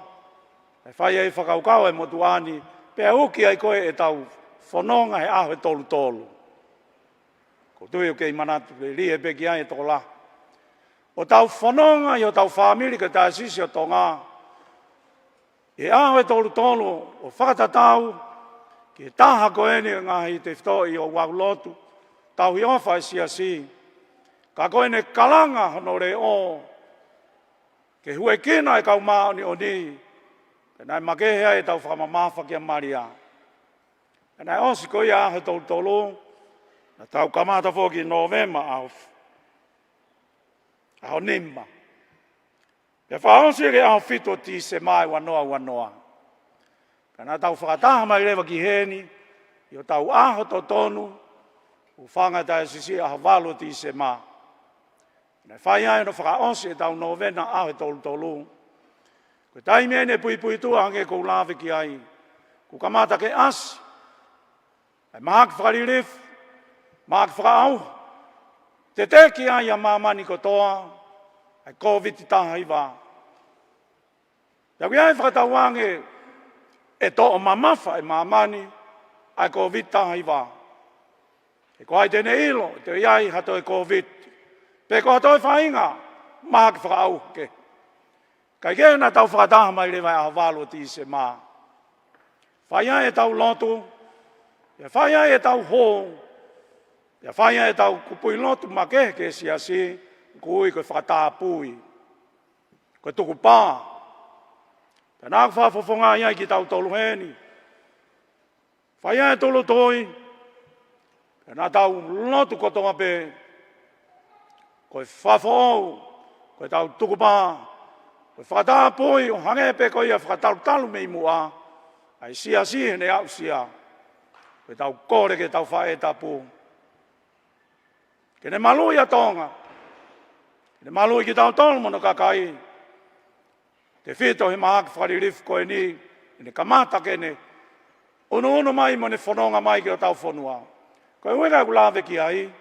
e whai e whakaukau e motuani, pe uki ai koe e tau whanonga he aho e tolu. Ko tui o kei manatu, pe rie pe ki ai e tola. O tau whanonga i o tau whamiri ka tā sisi o tonga, e aho e tolu, o whakatatau, ki e taha koe ni ngahi te whitoi o waulotu, tau i ofa e si. Ka koe ne kalanga hono re o, ke hue kina e kau maoni o ni, ke nai makehea e tau whamamafa ki a MALIA. Ke nai osi koe aho tolu, na tau kamata whoki Novema aho nimba. Ke whaosi ke aho fito ti se mai wanoa. Ka nai tau whakataha mai rewa ki heni, i o tau aho tonu, u whanga tai sisi aho walo ti se mai. Nei whai ai no whakaosi e tau Novena aho e tolu. Ko tai mea ne pui tua hange kou lawe ki ai. Ku kamata ke asi. Ai maak whakaririfu, maak whakau. Te ki ai a mamani kotoa, ai COVID i taha iwa. Ia kui ai whakatau ange e to'o mamafa e mamani, ai COVID taha iwa. E ko ai tene ilo, te iai hato e COVID. Pe ko hatoi whainga, maak whakau ke. Kai ke na tau whakataha mai rewa a walo ti se maa. Whaia e tau lotu, ia whaia e tau hō, ia whaia e tau kupui lotu ma ke si, kui koe whakatapui, koe tuku pā. Ka nāk whawhawhonga iai ki tau tolu heni. Whaia e tolu toi, ka nā tau lotu kotonga pe, koe whawhau, koe tau tuku pā, koe whakatapui, o hange pe koe ia whakatalu mei mua, ai si hene au sia, koe tau kore ke tau whae tapu. Kene malui a tonga, kene malui ki tau tolu mono kakai, te whito he mahaki wharirif koe ni, ene kamata kene, unu mai mo ne whanonga mai ki o tau whanua. Koe uega ku lawe ki ai,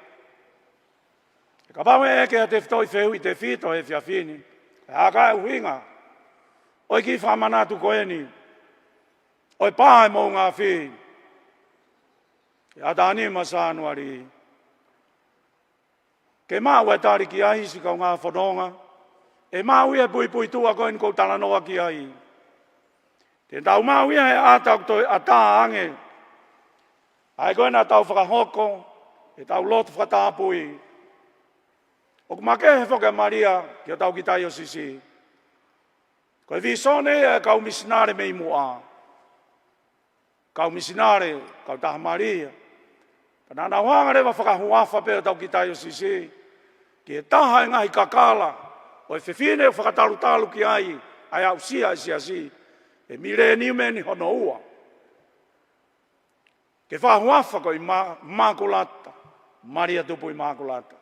ka pawe eke a te whitoi whehu i te whito he whiawhini. Ka haka e uhinga. Oi ki whamanatu koe ni. Oi pāe mō ngā whi. E atani ma SANUALI. Ke mau e tari ki ai si kau ngā whanonga. E mau e pui tua koe ni kou talanoa ki ai. Te tau mau e atau toi ata ange. Ai koe na tau whakahoko. E tau lotu whakatapui. O kumake he whoka MALIA ki o tau ki tai o sisi. Koe visone e kau misinare mei mua. Kau misinare, kau taha MALIA. Kana na wanga rewa whakahuafa pe o tau ki tai o sisi. Ki e taha e ngahi kakala. O e whiwhine o whakatalu ki ai. Ai au sia e si. E mire ni me ni hono ua. Ke whahuafa ko i MAKULATA. MALIA TUPU i MAKULATA.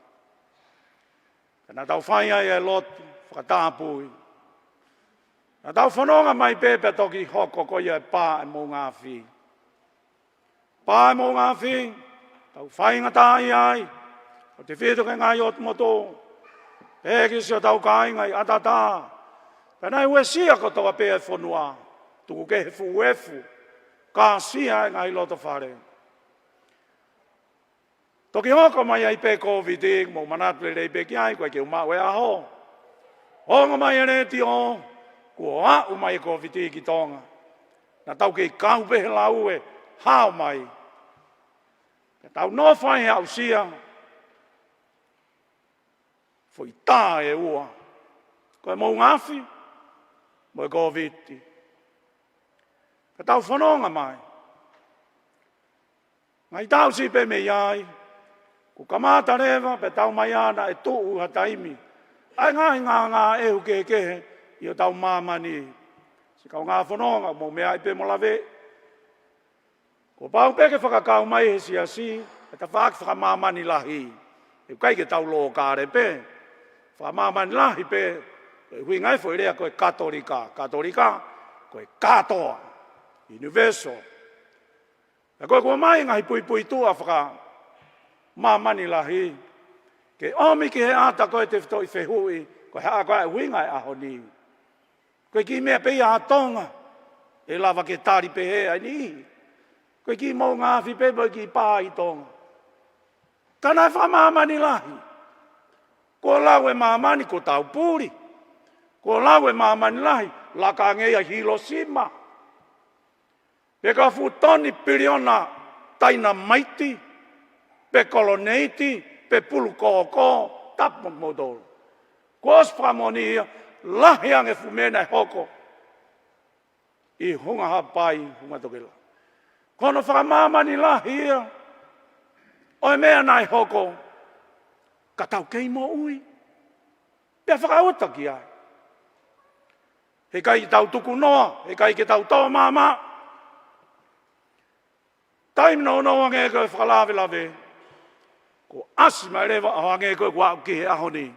Kana tau whaia e lotu, whakatapui. Na tau whanonga mai pepe toki hoko ko ia e pā e mō ngā whi. Pā e mō ngā whi, tau whainga tāi ai, o te whito ke ngai otu moto, pēki si o tau kāingai atata. Pēnei ue sia ko toa pē e whanua, tuku ke he fuefu, kā sia e ngai loto whare. Toki hoko mai ai pe COVID, mo manatu le pe ki ai, koe ke umau e aho. Honga mai ane ti o, kua au mai COVID ki tonga. Na tau ke kau pe lau e hao mai. Ka tau no whai au sia. Foi tā e ua. Koe mou ngafi, mo e goviti. Ka tau whanonga mai. Ngai tau si pe me iai. Ku kamata rewa pe tau mai ana e tuu ha taimi. Ai ngā e hu kehe i o tau mamani. Si kau ngā whanonga mo mea i pe mo lawe. Ko pau peke whakakau mai he si e ta whakamamani lahi. E kai ke tau loo kāre pe. Whamamani lahi pe. E hui ngai fo irea koe katolika. Katolika koe katoa. Universal. E koe kua mai ngai pui tua whakamamani lahi. Ke omi ki he ata koe te whitoi whehui, koe haa koe winga e aho ni. Koe ki mea pei aha tonga, e lava ke tari pe he ai ni. Koe ki mou ngāwhi pe boi ki pā i tonga. Tanai whamamani lahi. Ko lau e mamani ko tau pūri. Ko lau e mamani lahi, laka ngea Hiroshima. Pe ka futoni piriona taina maiti, pe koloneiti, pe pulu kōkō, tapu modoro. Kos whamoni ia, lahi ange fumena e hoko. I Hunga-Ha'apai, Hunga-Tonga. Kono whakamamani lahi ia, oi mea nai hoko, ka tau kei mo ui. Pea whakaota ki ai. He kai ki tau tuku noa, he kai ki tau tō mama. Taim no noa nge koe whakalawe lawe. Ko asi mai rewa a nge koe kua ki he aho ni.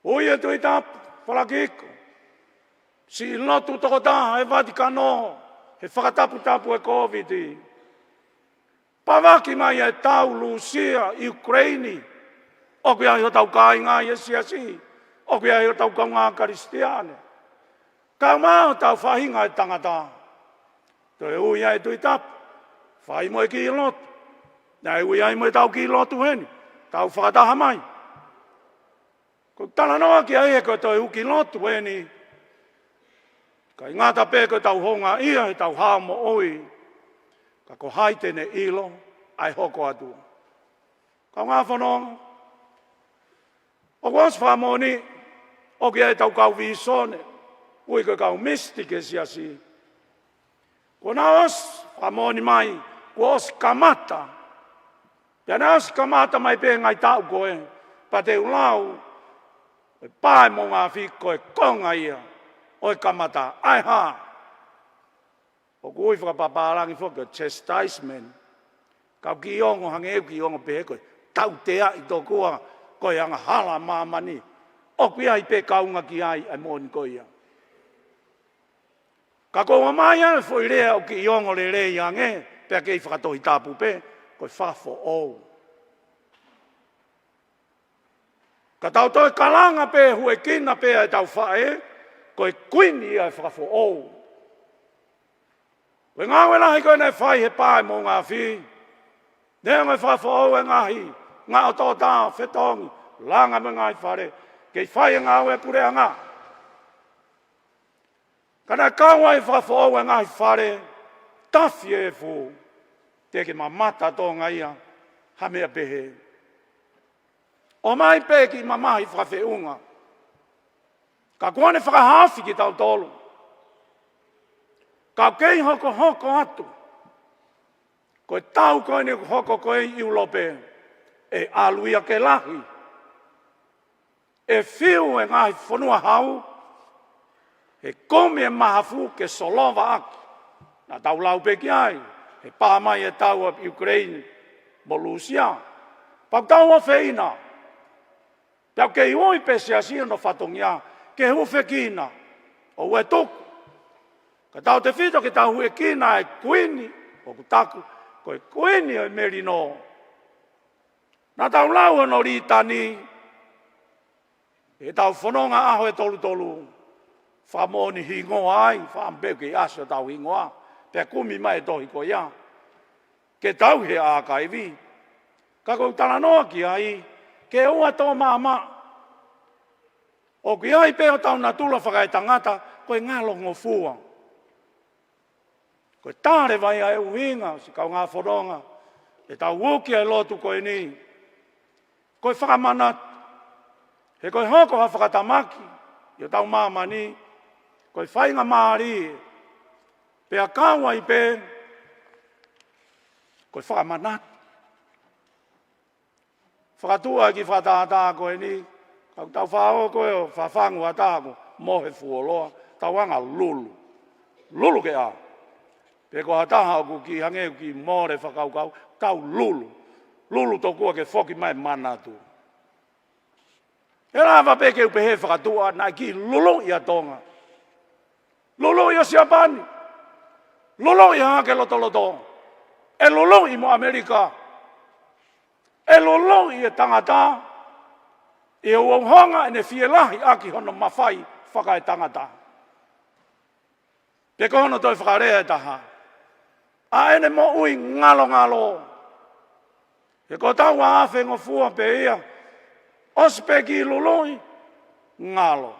Ui e tui tapu, whalakiko. Si Latu toko taha e Vatikano, he whakatapu e COVID. Pawaki mai e tau Lucia, Ukraini. O kia hio tau kāinga i esiasi. O kia hio tau kaunga Karistiane. Kau mao tau whahinga e tangata. Toi ui e tui tapu. Whai mo e ki Lotu. Nai ui ai mo e tau ki Lotu heni. Tau whakataha mai. Ko tala noa ki ai e koe toi uki Lotu heni. Kai ngata pē koe tau honga ia he tau hāmo oi. Ka ko haitene ilo ai hoko atua. Kau ngā whanonga. O kwas whamoni. O ki ai tau kau visone. Ui koe kau mistike siasi. Ko nā os whamoni mai. Ko os kamata. Pia nā os kamata mai pē ngai tau koe. Pa te ulau. E pae mo ngā whiko e konga ia. Oi kamata. Ai ha. O kui whakapapārangi whoka chastisement. Kau ki ongo hange eu ki ongo pē koe. Tau tea i tō kua. Koe anga hala mamani. O kui ai pē kaunga ki ai ai mōni koe ia. Ka koa mai ane fo i rea o ki ongo le rei ange. Pea kei whakatohi tāpu pē. Koe whafo ou. Ka tau toi kalanga pē hue kina pē ai tau whae. Koe kuini ai whakafo ou. Koe ngāwe lahi koe nei whai he pāe mō ngā whi. Nea ngai whakafo ou e ngahi. Ngā o tō tā whetongi. Langa me ngai whare. Kei whai e ngāwe pure a ngā. Kana kaua e whakafo ou e ngahi whare. Tawhi e fō. Teke mamata tō ngaia. Hamea pehe. O mai peki mamahi whakawheunga. Ka kuane whakahafi ki tau tolu. Ka kei hoko atu. Koe tau koe ni hoko koe i ulope. E aluia ke lahi. E whiu e ngai whanua hau. E komi e mahafu ke solova aki. Na tau lau peki ai. E pāmai e tau a Ukraine. Bolusia. Pau tau a whina. Pau kei oi pese asia no whatongia. Ke hufe kina. O ue tuku. Ka tau te whito ke tau hue kina e kuini. O kutaku. Koe kuini e merino. Na tau lau no ritani. E tau whanonga aho e tolu. Whamoni hingoa ai. Whampeu ke asio tau hingoa. Pea kumi mai tohi ko ia. Ke tau he ākaiwi. Ka kou tala noa ki ai. Ke ua tō mama. O ki ai peo tau na tula whakai tangata, koe ngā longo fua. Koe tāre vai ai uhinga, si kau ngā whoronga, e tau wuki ai lotu koe ni. Koe whakamanati, he koe hoko ha whakatamaki, i o tau mamani, koe whainga maari, pea kaua i pe, koe whakamanati. Whakatua ki whakatātā koe ni, kau tau whao koe o whawhangu a tāko, mohe fuoloa, tau anga lulu. Lulu ke a. Pe ko hataha ku ki hangeu ki more whakaukau, tau lulu. Lulu tō kua ke whoki mai manatu. E rāwa pe ke upe he whakatua, nai ki lulu i a tonga. Lulu i a Siapani. Lulu i hake lotoloto. E lulu i mo Amerika. E lulu i e tangata. E uauhanga e ne fielahi aki hono mawhai whakae tangata. Pe ko hono toi whakarea e taha. A ene mo ui ngalo. E ko tau a awhi ngofua pe ia. Ospe ki lului, ngalo.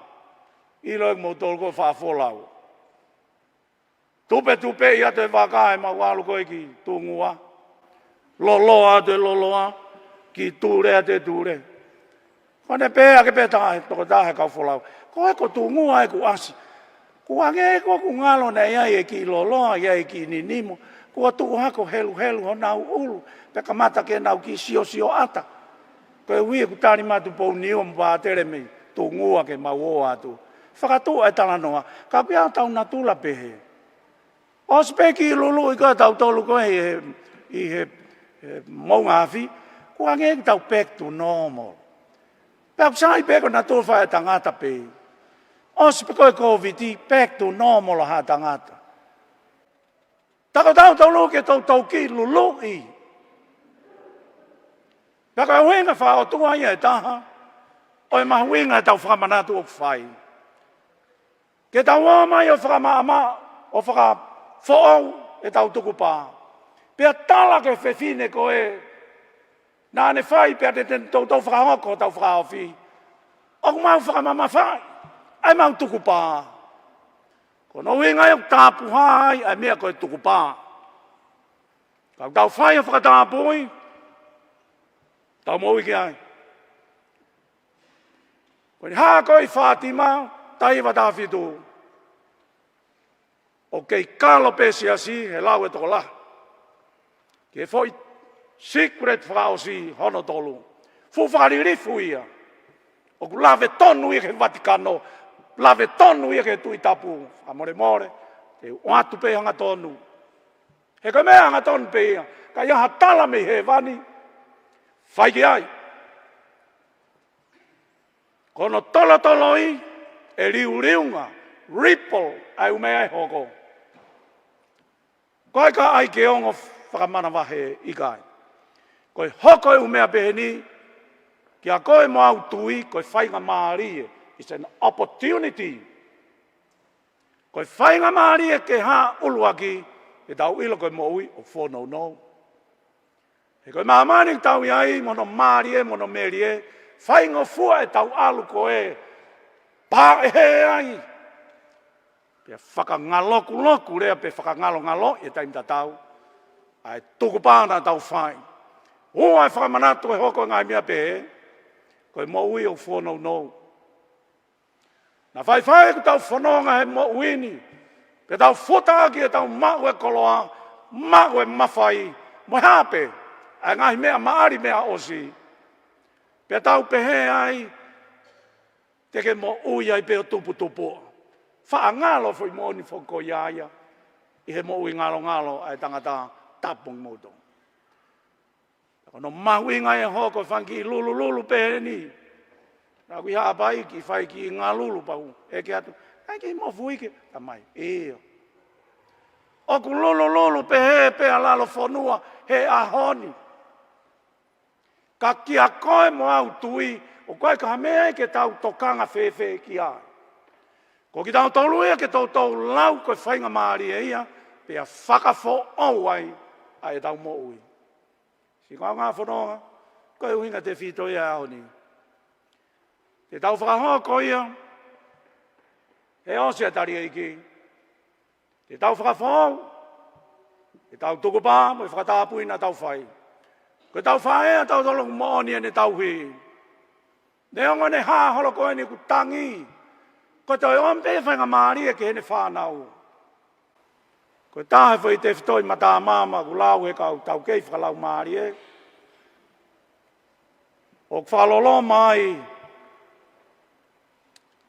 Ilo e mo tolko whaafolau. Tupe ia te wakae ma walu koe ki tungua. Loloa te loloa, ki ture te ture. Kone pēa ke pētahe, toko tahe kau folau. Koe ko tungua e ku asi. Kua nge ko ku ngalo na ia e ki loloa, ia e ki ninimo. Kua tuha ko helu ho nau ulu. Peka mata ke nau ki sio ata. Koe hui ku tani matu pou niu mpa tere mei. Tungua ke mau atu. Whakatua e talanoa. Ka pia tau natula pehe. O speki lulu i koe tau tolu koe i he maunga hafi. Kua nge tau back to normal. Pea sai peko natula whae tangata pehe. O speki koe COVID back to normal ha tangata. Tako tau luke tau ki lulu i. Peka huenga wha o tua ia e taha. O e mahuenga e tau whakamanatu o whai. Ke tau wamai o whakamaama, o whakafoau e tau tuku pā. Pea tala ke whewhine koe. Nā ne whai pea te tau whakahoko tau whakaofi. O kumau whakamama whai. Ai mau tuku pā. Ko no wenga e tāpu hai, ai mea koe tuku pā. Kau tau whai o whakatāpui. Tau mōi ki ai. Koe hā koe Fatima, taiwa tāwhitu. O kei kalo pēsi asi, he lau e toko la. Ke foi secret whakaosi hono tolu. Fu whakaririfu ia. O ku lawe tonu ia ke Vatikano. Lawe tonu ia ke tui tapu. Amore, te uatu pe hanga tonu. He koe mea hanga tonu pe ia. Ka ia hatala me he vani. Whai ki ai. Kono toloi, e riunga, ripple, ai umea e hoko. Koe ka ai ke ongo whakamana wahe i kai. Koe hoko e umea peheni, ki a koe mo au tui, koe whainga maari e. It's an opportunity. Koe whainga maari e ke ha uluaki, e tau ilo koe mo ui o whono no. E koe maamani tau iai, mono maari e, mono meri e, whainga fua e tau alu koe, pā e he ai. Pea whakangaloku rea, pe whakangalo e taimta tau. Ai tuku pāna tau whai. Hoa e whakamanatu e hoko ngai mea pe, koe mo ui o whono no. Na whai ku tau whanonga he mo uini. Pe tau whotaki e tau mau e koloa, mau e mawhai, mo hape. Ai ngahi mea maari mea osi. Pe tau pehe ai, te ke mo ui ai pe o tupu. Wha ngalo fwoi mo ni whoko iaia. I he mo ui ngalo ai tangata tapong moto. Kono mahui ngai e hoko whanki lulu pehe ni. Nā kui ha'apai ki whai ki ngā lulu pau. E ke atu, ai ki mo fui ke, tamai, eo. O ku lulu pehe pe alalo whanua, he ahoni. Ka kia koe mo au tui, o koe ka mea ke tau tokanga whewhe ki ai. Ko ki tau tolu ea ke tau lau koe whainga maari e ia, pe a whakafo au ai, ai tau mo ui. Si kau ngā whanonga, koe uhinga te whito ia ahoni. Te tau whakahoko ia, he ose a tari eiki. Te tau whakafo, E tau tuku pā, mo e whakatāpui na tau whai. Ko tau whae a tau tolong mooni ane tau hui. Ne ongo ne hā holo koe ni ku tangi. Ko toi ompe e whainga Malia ke hene whānau. Ko tāhe whai te whitoi mata māma ku lau e kau tau kei whakalau Malia. O whalolo mai.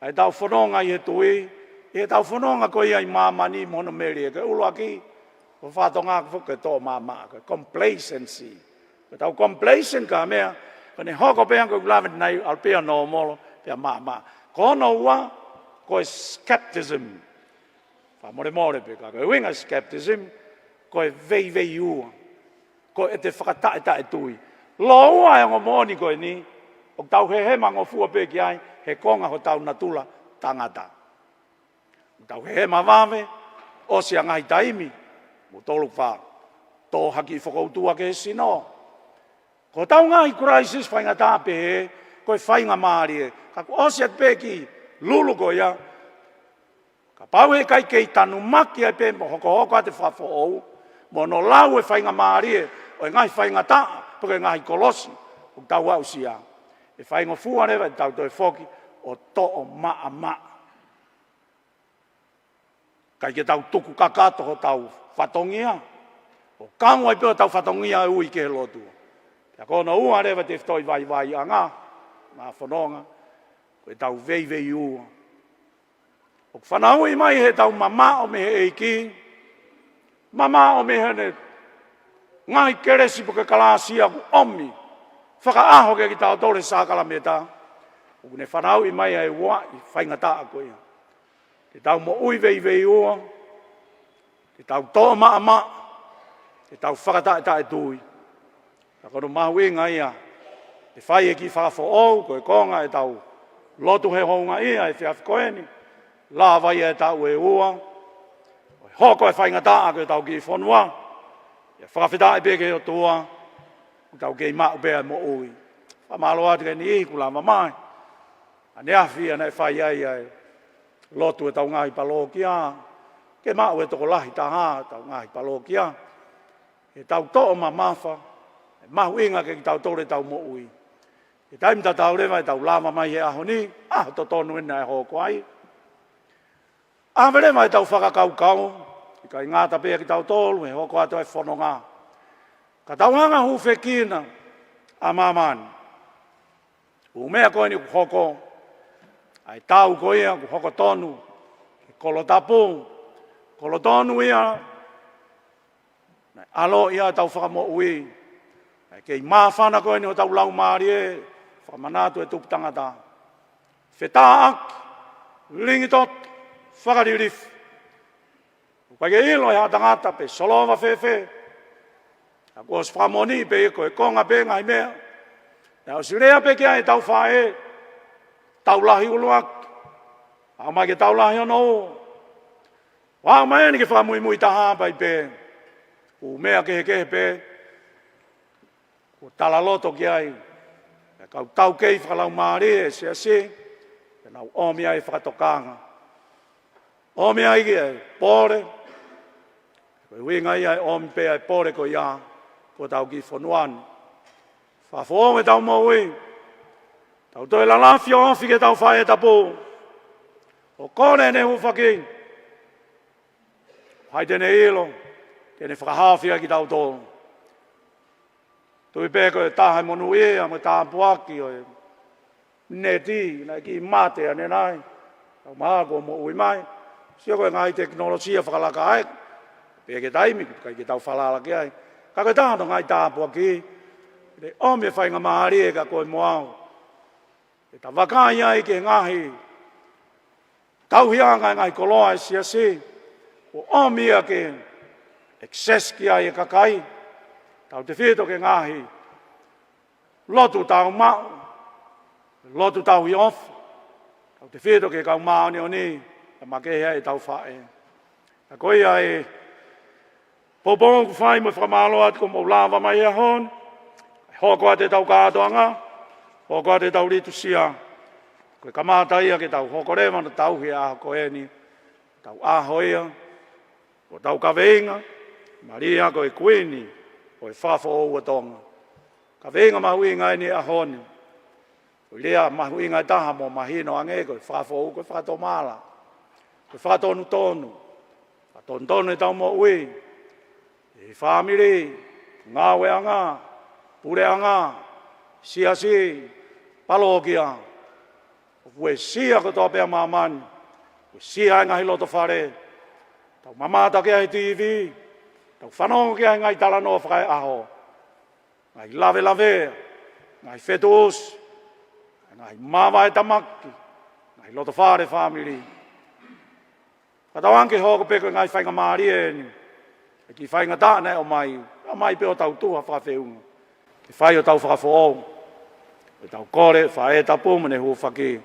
Ai tau whanonga i he tui. E tau whanonga koe ai māmani mono meri. Ke ulo aki. Ko whātonga ka whuke tō māma. Complacency. Ko tau complacent ka mea. Ko ne hoko peha ko kulamet nei alpea no molo. Pea māma. Ko no ua. Ko e skepticism. More pe ka. Ko e winga skepticism. Ko e vei ua. Ko e te whakatae tui. Lo ua e ngomoni ko e ni. O tau he mango fua pe ki ai. He konga ho tau natula tangata. O tau he mawame. O si angai taimi. Mo tolu wha. Tō haki whakautua ke sino. Ko tau ngai crisis whainga tāpe he. Ko e whainga Malia. Ka ko o si at pe ki. Lulu ko ia. Ka pau he kai kei tanu maki ai pe. Mo hoko ate whafo ou. Mo no lau e whainga Malia. O e ngai whainga tā. Pake ngai kolosi. O tau au si a. E whainga fua rewa e tau toi whoki. O to o maa. Kai ke tau tuku KAKATO ho tau whatongia. O kangwai peo tau whatongia e ui ke he lotu. Pea kona ua rewa te whtoi vai anga. Mā whanonga. Koe tau vei ua. O whanaui mai he tau mama o me he eiki. Mama o me he ngai keresi po ke kalasia ku omi. Whakaaho ke ki tau tore sākala me tā. O ne whanaui mai e ua i whaingata a koe. Te tau mo ui vei ua. Te tau tō maa. Te tau whakatae tui. Ka kono mahu inga ia. Te whai e ki whakafo ou, koe konga e tau lotu he Hunga-Tonga ia e whiawhi koeni. La vai e tau e ua. Hoko e whaingata a koe tau ki whanua. E whakawheta'i peke o tua. Tau kei mau pēa mo ui. Whamalo atu ke ni iku la mamai. Ane awhi ane whai ai ai. Lotu e tau ngahi palo kia. Ke mau e toko lahi taha tau ngahi palo kia. E tau to'o mamafa. E mahu inga ke tau tore tau mo ui. E taimta tau lewa e tau lama mai he aho ni. To tonu ina e hoko ai. Awere mai tau whakakau. I kai ngāta pēa ki tau tolu e hoko ato e whanonga. Ka tau hanga hu whekina a mamani. Umea koe ni ku hoko. Ai tau koe ia ku hoko tonu. Ke kolo tapu. Kolo tonu ia. Alo ia tau whakamo ui. Ai kei mawhana koe ni o tau lau Malia. Whakamanatu e tupu tangata. Whetaak. Lingitot. Whakaririfu. Pai ke ilo e hatangata pe solova fefe. A ko os famoni pe ko e konga pe ngai mea. Na o sirea pe kia e tau whae. Tau lahi uluak. A mai ke tau lahi ono. Wā mai ni ke whamui taha pai pe. U mea kehe pe. Ko tala loto ki ai. E kau tau kei whakalau Malia e se. E nau omi ai whakatokanga. Omi ai ki e pore. Koe winga ia e omi pea e pore ko ia. Ko tau ki whanuan. Whafo me tau mo ui. Tau toi la lafi o ofi ke tau whae tapu. O kone ne hu whaki. Hai tene ilo. Tene whakahawhia ki tau tō. Tui pē koe tahai monu ia me tāpuaki o e. Neti, nai ki mate ane nai. Tau maa ko mo ui mai. Sia koe ngai teknolosia whakalaka aek. Pea ke taimi, kai ke tau whalala ke ai. Ka koe tāno ngai tāpua ki. Re omi e whainga Malia ka koe moau. E ta wakai ai ke ngahi. Tau hianga ngai koloa e si. O omi a ke. Excess ki ai e kakai. Tau te whito ke ngahi. Lotu tau mau. Lotu tau hi off. Tau te whito ke kau mau ni o ni. E makehea e tau whae. A koe ai. Popong ku whai mo whamalo atu ko mo lava mai a hon. Hoko ate tau kātoanga. Hoko ate tau ritu sia. Koe kamata ia ke tau hoko rewa na tau hea aho koe ni. Tau aho ia. Ko tau kaweinga. Malia ko e kuini, o e whafo o Hunga-Tonga. Ka venga mahuinga ni a HONO. O lea mahuinga taha mo mahino ange ko e whafo o ko e whatomala. Ko e whatonu tonu. Whatonu tonu e tau mo ui. E whamiri, ngāwe anga, pure anga, siasi, palokia. Ue sia ko tō pēr mamani. Ue sia e ngahi loto whare. Tau mamata kia e TV. Tau whanongo kia e ngai talanoa whakai aho. Ngai lave lave. Ngai fetus. Ngai mawa e tamaki. Ngai loto whare family. Katau anke hoko peko ngai whainga maari e ni. E ki whainga tāne o mai. O mai peo tau tuha whawhewunga. Ki whai o tau whakawhoong. E tau kore whae tapu mene hu whaki.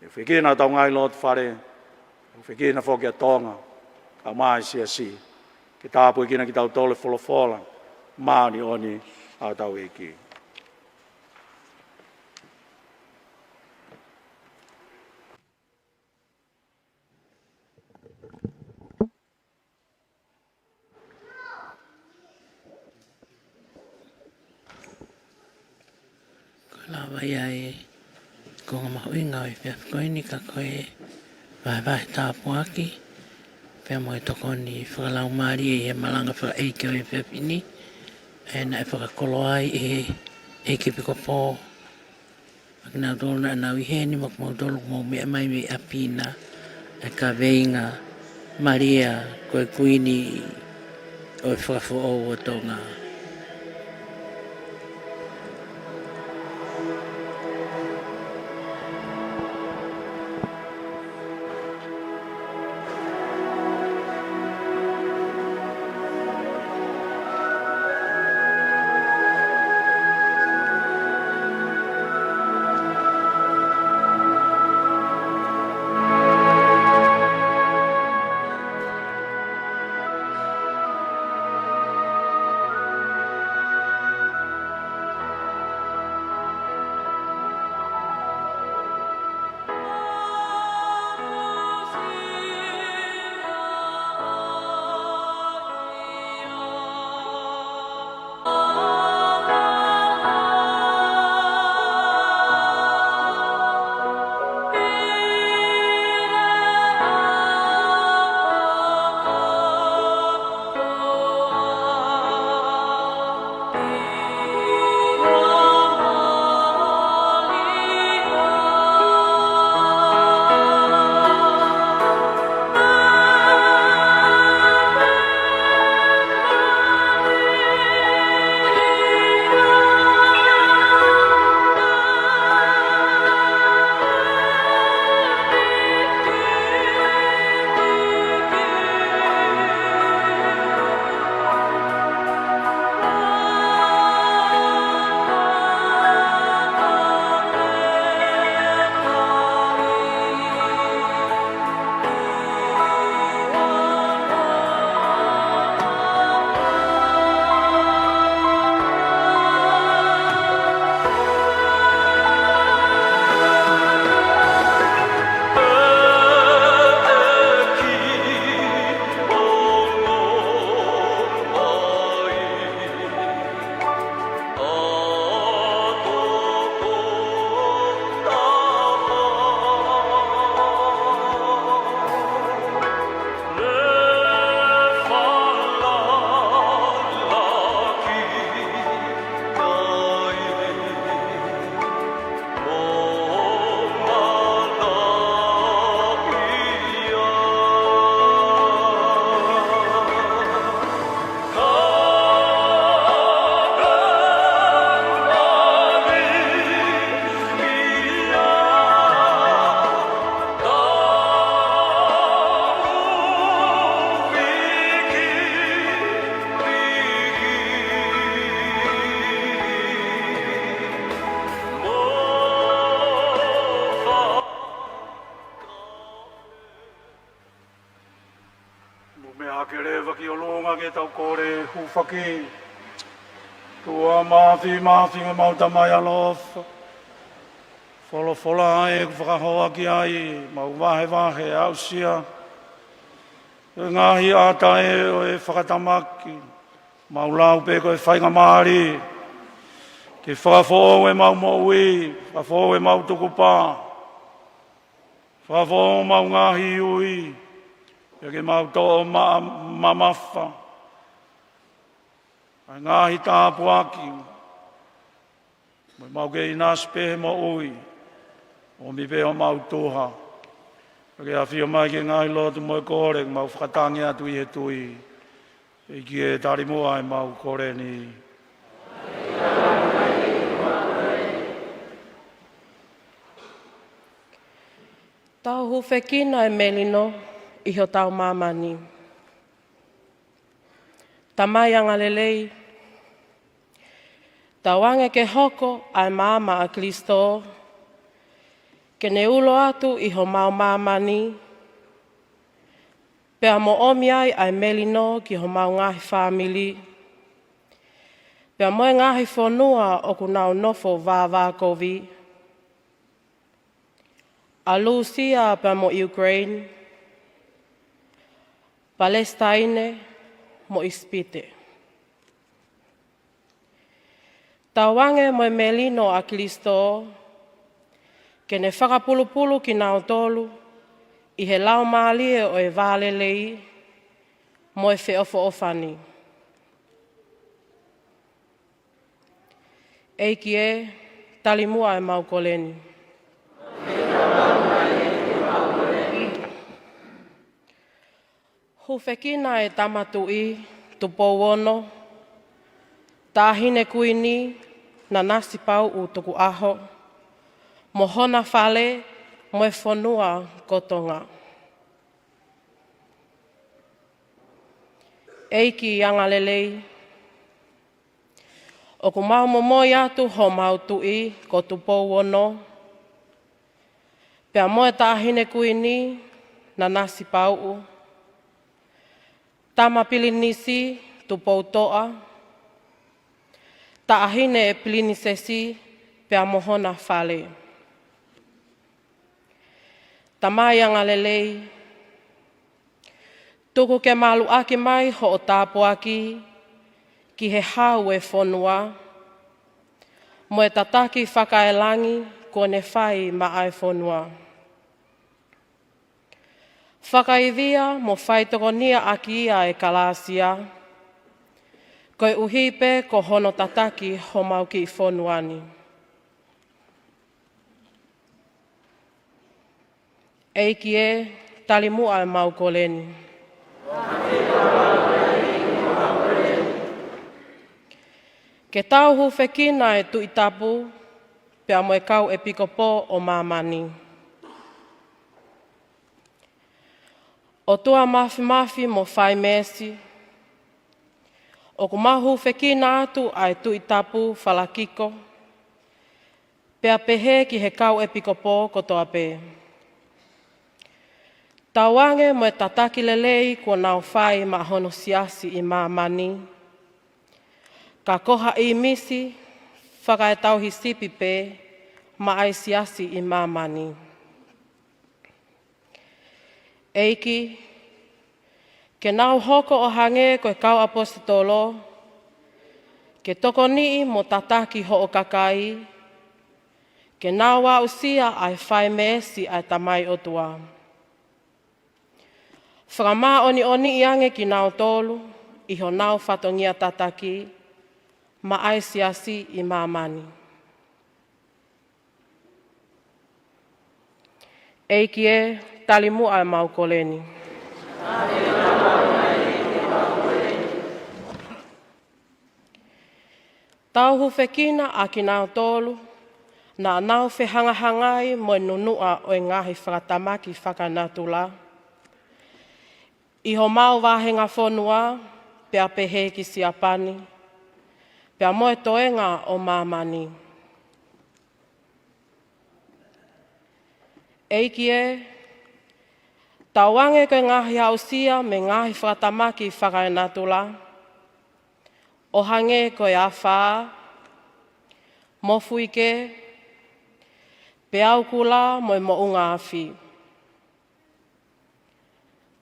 E whikina tau ngai loto whare. E whikina whoki a tonga. Ka mai sia si. Ki tāpu ikina ki tau tole wholofola. Maani oni a tau eki. Lawa iai ko ngā mahuinga o i pia koe ni ka koe vai tāpu aki pia mo e toko ni whakalau maari e malanga whaka eike o i pia pini e na e whakakolo ai e ke piko pō akina tōru na nau i heni mok mau tōru mau mea mai me apina e ka veinga Maria koe kuini o i whakafo o Hunga-Tonga. whaki. Tua māwhi me mauta mai alofa. Whola ai e whakahoa ki ai, mau wahe au sia. Ngahi atae o e whakatamaki. Maulau pe ko e whainga maari. Te whakafo e mau moui, whakafo e mau tukupā. Whakafo mau ngahi ui. E ke mau tō mamafa. Ai ngahi tāpu aki. Mo mau ke inas pehe mo ui. O mi pehe o mau tōha. E ke awhia mai ke ngahi lotu mo e kore, mau whakatangi atu i he tui. E ki e tari mua e mau kore ni. Tau huwhekina e melino i ho tau mamani. Tamai anga lelei. Tau ange ke hoko ai mama a Kristo. Ke ne ulo atu i ho mau mamani. Pea mo omi ai melino ki ho mau ngahi whamili. Pea moe ngahi whanua o ku nau nofo vāvākovi. A Lucia pea mo Ukraine. Palestine mo Ispite. Tawange mo melino a Kristo. Ke ne whakapulupulu ki nau tolu. I he lau Malia o e vālelei. Mo e whiofo ofani. Eiki e talimua e mau koleni. Huwhekina e tamatui tupu ono, tāhine kuini na nasi pau u tuku aho, mohona whale mo e whanua kotonga. Eiki i anga lelei, o ku mau momoi atu ho mau tui ko tupu ono, pea mo e tāhine kuini na nasi pau u, tama pilinisi tu poutoa, ta ahine e pilinisesi pea mohona whale. Tamai anga lelei, tuku ke malu aki mai ho o tāpu aki, ki he hau e whanua, mo e tataki whakaelangi ko ne whai ma ai whanua. Whakaivia mo whaitokonia aki ia e kalasia, koe uhipe ko hono tataki ho mau ki whonuani. Eiki e talimua e mau koleni. Ke tau huwhekina e tu i tapu, pea mo e kau e pikopo o mamani. O tua mafi mo whai mesi. O ku mahu whekina atu ai tu i tapu whalakiko. Pea pehe ki he kau e pikopo kotoa pe. Tawange mo e tataki lelei kua nau whai ma hono siasi i mamani. Ka koha i misi whakae tau hisipi pe ma ai siasi i mamani. Eiki, ke nau hoko o hange koe kau apostolo, ke toko nii mo tataki ho o kakai, ke nau wa usia ai whai mesi ai tamai o tua. Whakama oni iange ki nau tolu, iho nau whatongia tataki, ma ai siasi i mamani. Eiki e talimu ai mau koleni. Tau huwhekina a ki nau tolu, na nau whehangahangai mo nunua o e ngahi whakatamaki whakanatula. Iho mau wahenga whonua, pea pehe ki siapani, pea moe toenga o mamani. Eiki e, tawange koe ngahi hausia me ngahi whakatamaki whakaenatula. O hange koe a whaa, mofuike, peaukula mo i mo unga awhi.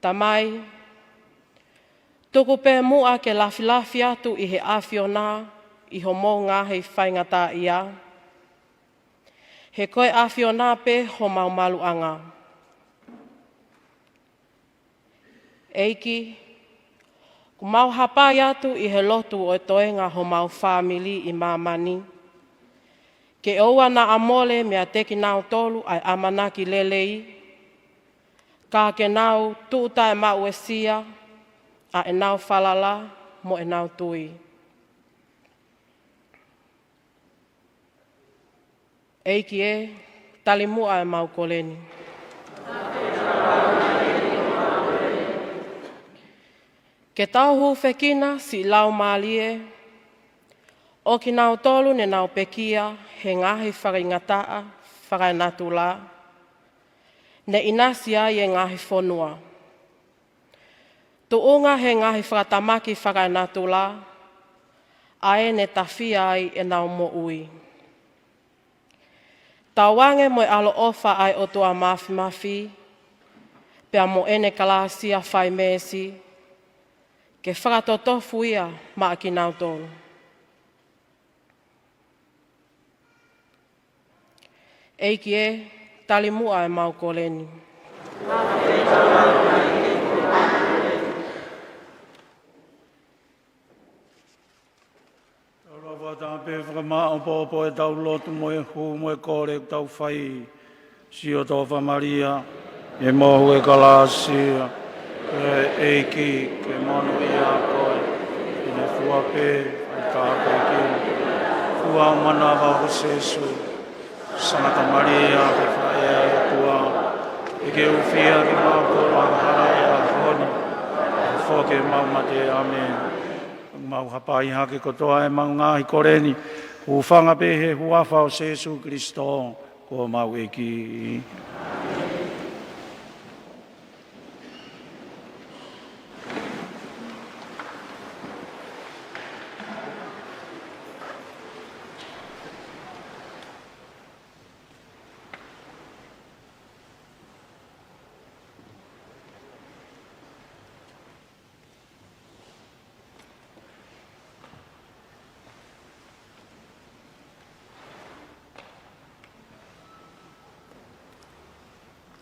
Tamai, Tuku pē mua ke lafi atu I he awhiona I ho mō ngāhi whaingata ia. He koe awhiona pē ho maumaluanga. Eiki, ku mau hapai atu I he lotu o toenga ho mau whāmili I mamani. Ke oua na amole mea teki nau tolu ai amanaki lelei. Ka ke nau tuuta e mau e sia, a e nau falala mo e nau tui. Eiki e, talimua e mau koleni. Ke tau hu whekina si lau malie, o ki nau tolu ne nau pekia he ngahi whakaingataa, whakainatula, ne inasia e ngahi whonua. Tuunga he ngahi whakatamaki whakainatula, ae ne tawhia ai e nau mo ui. Tawange mo alo ofa ai o tua mafi, pea mo ene kalasia whai mesi, ke whakatotofu ia maa ki nau tolu. Eiki e, talimua e mau koleni. Rawa tā pē whakamā o pōpō e tau lotu mo e hu mo e kore tau whai. Si o tō Malia, e mohu e kalasia, e eiki ke monu I a koe. I ne fua pē, ai kāpē ki. Fua o mana wau sesu. Sanata Maria, ke whae e tua. E ke uwhia ki māpura, hara e a honi. E whoke maumate, amen. Mau hapai hake kotoa e mau ngāhi koreni. Hu whanga pehe huafa o Jesu Christo. Ko mau eki.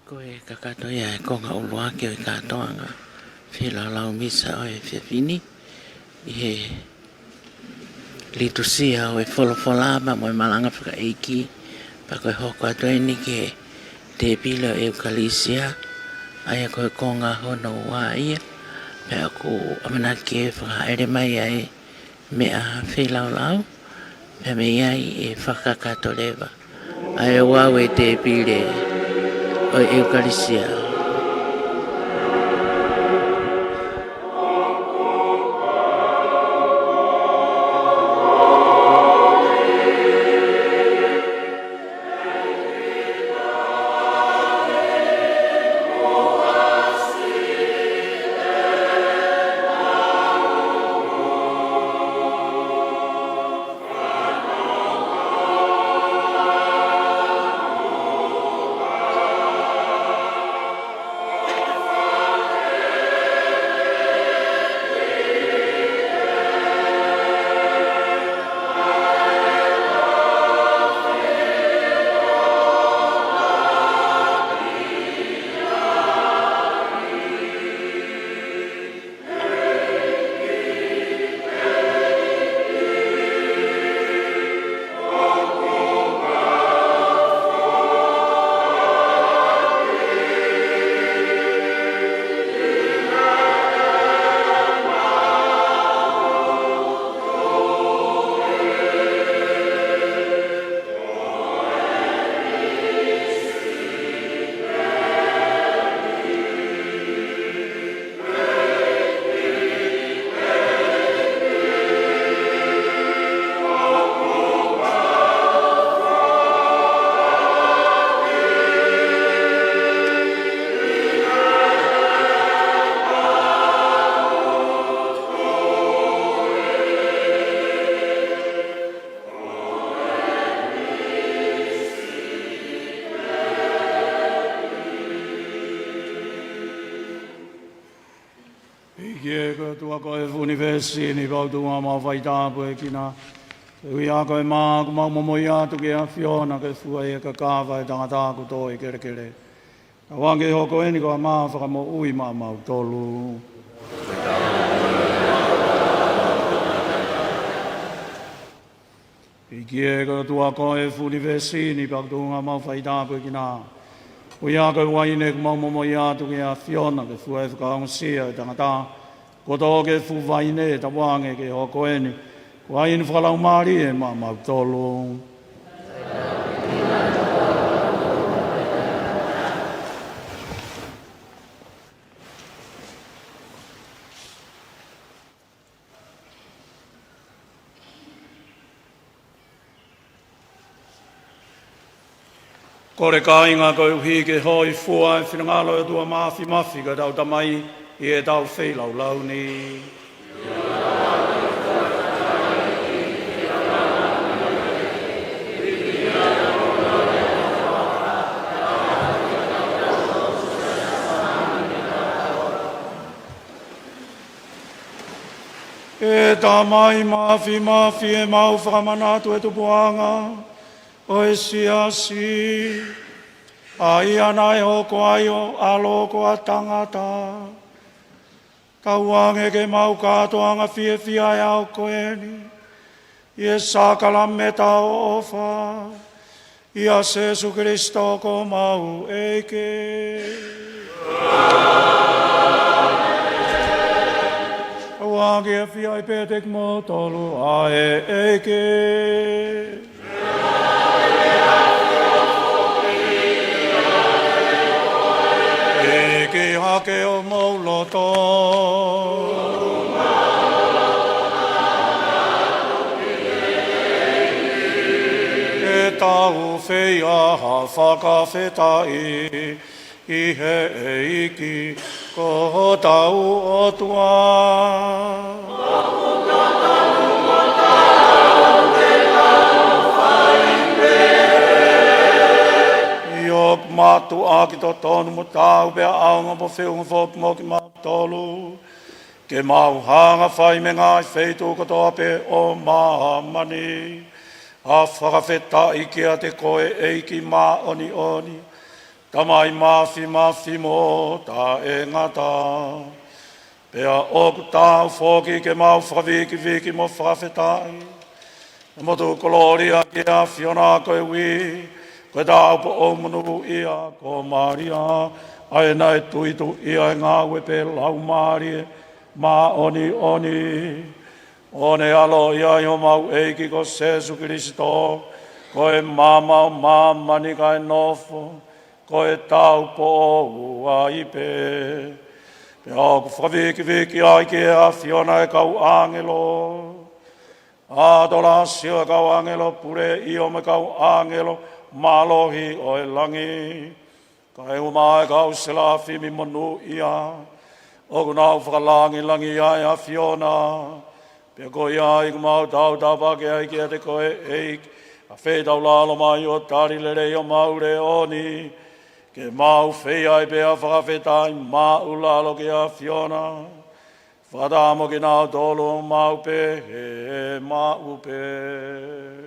Koe kakato ia e konga ulua ke o I katoanga. Whila lau misa o e whiawhini. I he litusia o e wholawholama mo e malanga whakaiki. Pa koe hoko atoeni ke te pila o eukalisia. Aia koe konga HONO ia. Pea ko amanaki e whakaere mai ai mea whilau lau. Pea me iai e whakakato lewa. Aia wau e te pile o eukalisia. tua koe universi ni pau tua mau whaita pue kina. Ui a koe maa ku mau momoi atu ke a whiona ke fua e ka kāwha e tangata ku tō i kere kere. Ka wange hoko eni ko a maa whakamo ui maa mau tolu. I kie ko tua koe universi ni pau tua mau whaita pue kina. Ui a koe waine ku mau momoi atu ke a whiona ke fua e whakaonsia e tangata. Ko tō ke fu waine e ta wange ke hoko eni. Ko ai ni whakalau maari e maa mau tolu. Kore kāinga koe uhi ke hoi fua e whinangalo e tua mafi ka tau tamai i e tau wheilau lau ni. E tā mai mafi e mau whakamanatu e tupuanga o e siasi. Ai ana e hoko ai o aloko a tangata. Tauange ke mau katoanga fie e au koeni. I e sakala meta o ofa. I a Jesu Kristo ko mau eike. Tauange e fia i petek mo tolu a e eike. Eke hake o mauloto. E tau whea ha Fakafeta'i i he eiki ko tau o tua. Iok matu aki to tonu mo tau bea aunga po whiunga whok mo ki mau tolu. Ke mau hanga whai me ngai wheitu katoa pe o mahamani. A Fakafeta'i kia te koe eiki ma oni oni. Tamai mafi mo ta e ngata. Pea oku tau whoki ke mau whakaviki mo Fakafeta'i. Motu koloria ki a whiona koe wi. Koe tau po o munu ia ko Maria. Ai nai tuitu ia ngā wepe lau Maria. Ma oni oni. One alo ia yo mau eiki ko Jesu Kristo. Koe mamani kai nofo. Koe tau po ua ipe. Pe aku whakaviki ai ke a whiona e kau angelo. Adola sio e kau angelo pure io me kau angelo. Malohi o e langi. Kai uma e kau selafi mi monu ia. Oku nau whakalangi langi ai a whiona. Pea ko ia i kumau tau pake ai kia te koe eik. A whetau lalo mai o tari lere o maure oni. Ke mau whea i pea Fakafeta'i mau lalo ki a whiona. Whatamo ki nau tolu mau pe he mau pe.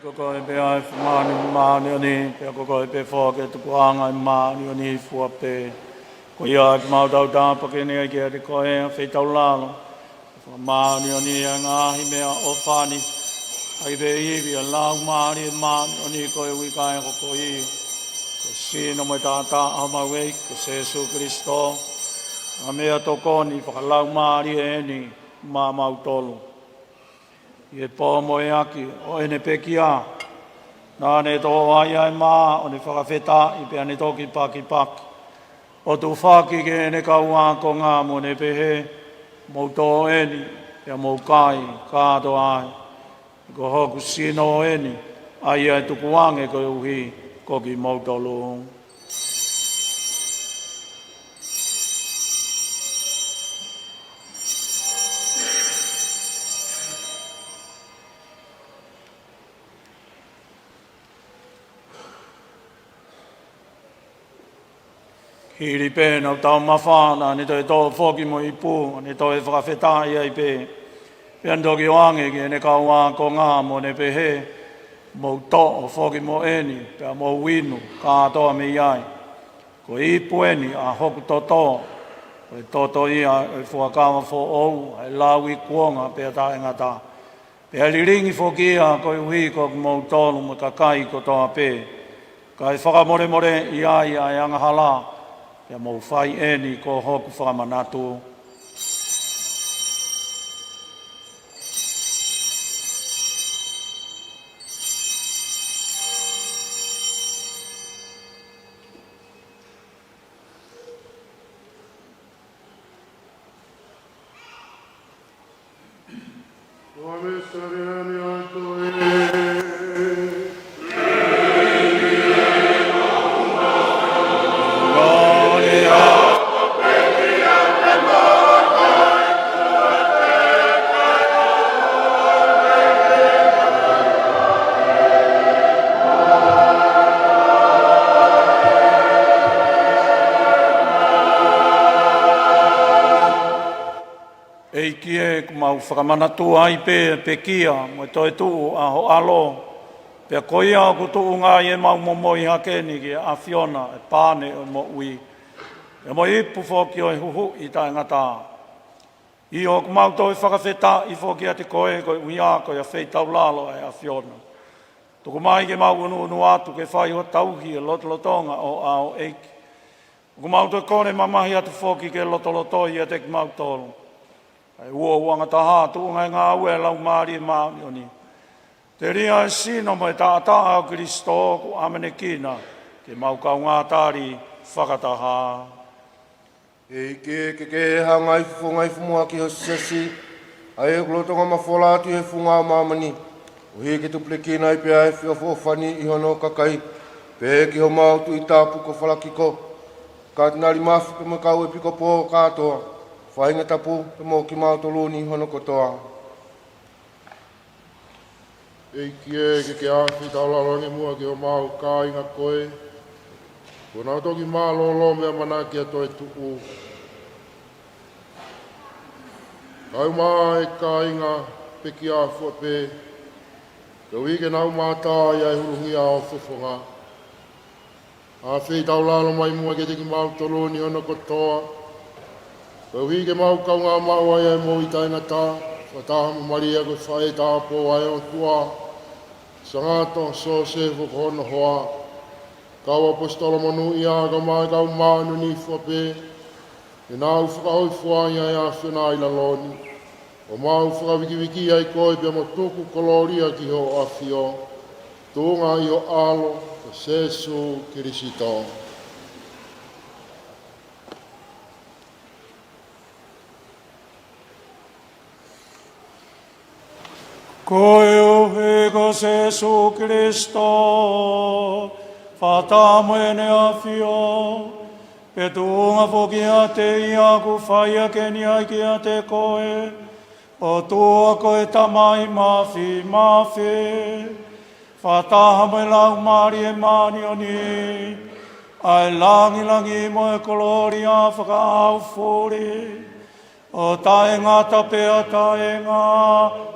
koko e pe ai whamani oni, pia koko e pe whoke tukuanga i maani oni fua pe. Ko ia ki mau tau tāpa ke nea ki ate koe a whetau lalo. Maani oni a ngāhi mea o whani. Ai pe iwi a lau maani oni koe wikai koko i. Ko sino mai tātā a mawei, ko Jesu Christo. A mea tokoni whakalau maani e ni mā mau tolu. I e pō moe aki o ene pekia. Nā ne tō ai ai mā o ne whakawheta'i pe ane toki paki paki. O tu whaki ke ene kaua ko ngā mo ne pehe. Mou tō eni pe mou kai kāto ai. Ko hoku sino eni ai ai tukuange ko uhi ko ki mou tolu. Hiri pēna o tau mawhāna, ni toi tō whoki mo i pū, ni toi whakawheta'i ai pē. Pēn toki oange ki ene kaua ko ngā mo ne pehe, mou tō o whoki mo eni, pēa mou winu, kātoa me iai. Ko i pueni a hoku tō tō, ko e tō ia e whuakawa who ou, e lau i kuonga pēa tā e ngata. Pēa liringi whoki ia ko i uhi ko mou tōlu mo kakai ko tōa pē. Ka e whakamore i ai ai angahala, ia mou whai eni ko hoku whakamanatu. Fakamanatu ai pe kia, mo toi tuu a ho alo. Pea koia o kutuu ngā e mau Moimoi hakeni ki a Fiona e pāne o mo ui. E mo ipu whoki o e huhu i tae ngata. I o kumau toi whakawheta'i whoki a te koe koe uia koe a wheitau lalo e a Fiona. Tuku mai ke mau unu atu ke whai ho tauhi e lotolotonga o ao eiki. Kumau toi kone mamahi atu whoki ke lotolotoi e te ki mau tolu. Ai ua ngataha tu ngai ngā ue lau maari e maani oni. Te ria e sino mai tātā au Kristo ku amene kina ke maukau ngā tāri whakataha. E ke hangai fungai fumua ki hosesi. Ai e kulotonga mawholatu he funga mamani. Uhi ke tupleki nai pe ai whiofofani i hono kakai. Pe ki ho mautu i tāpu ko whalakiko. Ka tinari mafi pe makau e piko pō kātoa. Whainga tapu pe mō ki mautoluni hono kotoa. Eiki e ke awhi taulalongi mua ki o mau ka inga koe. Ko nau toki maa lolo mea mana ki a toi TUPU. Kau maa e ka inga pe ki a fua pe. Kau ike nau maa tā ia e hurungi a o fufonga. A whi taulalo mai mua ki te ki mautoluni hono kotoa. Kau hike mau kau ngā mau ai ai mō i tainga tā, whataha mo MALIA koe whae tā pō ai o tua, sa ngāto so se whakona hoa, kau apostolo manu i āga mai kau mānu ni whape, e nāu whakahoi whaai ai a whina i laloni, o mau whakawiki ai koe pia mo tuku koloria ki ho a whio, tōnga i o alo, ka Jesu Kirisito. Koe o he ko Jesu Christo, whata moene a whio, pe tūnga whoki a te ia ku whaia keni ai ki a te koe, o tua koe tamai mawhi mawhi, whataha moe lau mari e mani oni, ai langi mo e kolori a whakaau furi, o tae ngata pea tae ngata.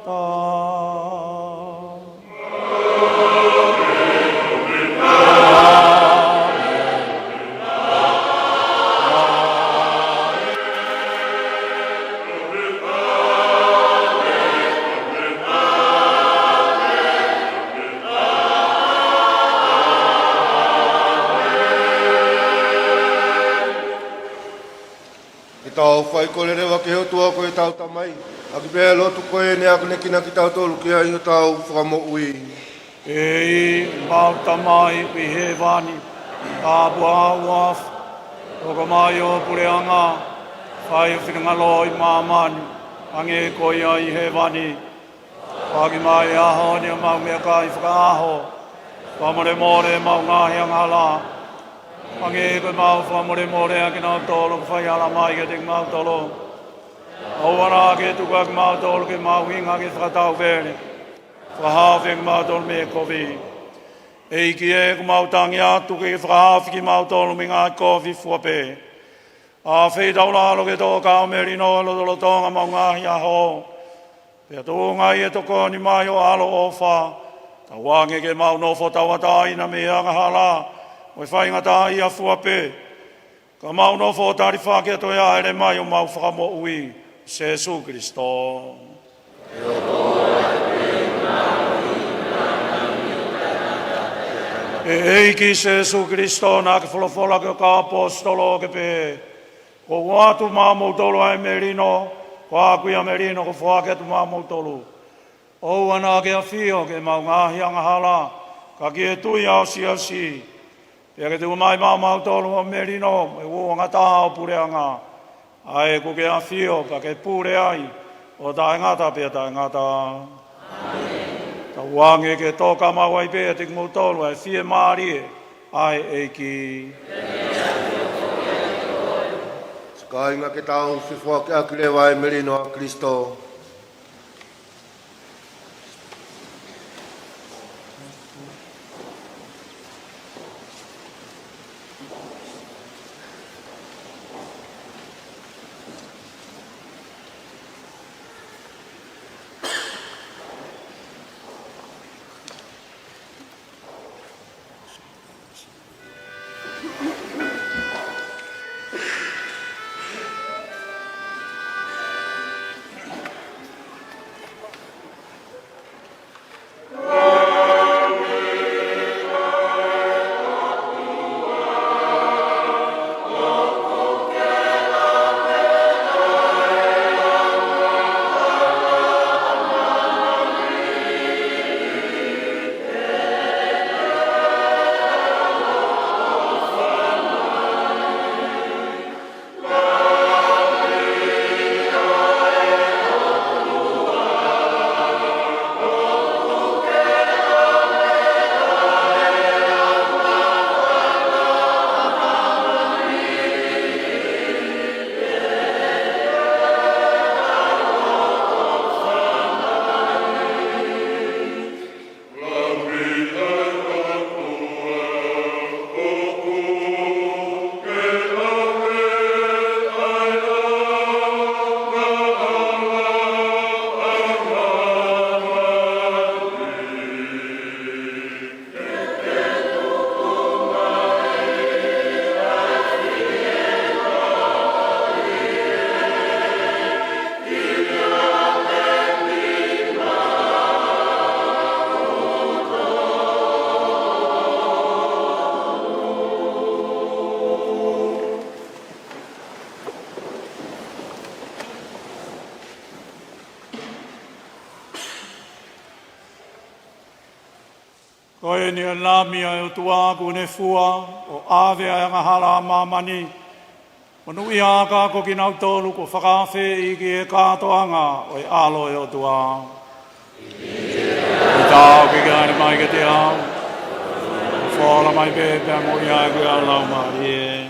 Ki tau whai kore rewa ke hotua koe tau tamai. Aki pēr lotu koe ne aku neki na ki tau tolu ki hainga tau whakamo ui. E mau tamai pi he vani. Tā bua uaf. Toko mai o pureanga. Whai whingalo i māmani. Ange koe ai he vani. Whaki mai aho ni o mau mea kai whakaaho. Whamore more mau ngahi angala. Ange koe mau whamore more a kina tolo ka whai ala mai ke ting mau tolo. Auara ke tuka ki mau tolo ke mau hinga ke whakatau vene. Whahawhi ki mau tolo me kovi. Eiki e ku mau tangi atu ke whahawhi ki mau tolo me ngā kovi fuape. A whetau lalo ke tō kao merino alo tolo tonga mau ngahi aho. Pea tō ngai e toko ni mai o alo o wha. Ta wange ke mau nofo tawatai na me anga hala. Oi whainga tā ia fuape. Ka mau nofo tari whake to ia ere mai o mau whakamo ui. Jesu Christo. E eiki Jesu Christo nā ke wholofola ke ka apostolo ke pe. Ko watu māmou tolu ai merino. Ko akuia merino ko whake tu māmou tolu. O ana ke awhio ke mau ngahi anga hala. Ka ki e tui au si. Pea ke tu mai mau tolu o merino. E uanga taha o pureanga. Ai ku ke awhio ka ke pure ai. O tae ngata pea tae ngata. Ta wange ke toka mau ai pea te kumu tolu ai fie maari ai eiki. Ka inga ke tau whiwha ke akirewa e merino a Kristo. Koe ni a lami ai o tuāku ne fua, o āwe ai anga hala mamani. Manu i āka ko ki nau tōlu ko whakawhi i ki e kātoanga o i alo e o tuā. I tāo ki gāni mai ke te au. Whāla mai pēpea mo i ai kui au lau mai e.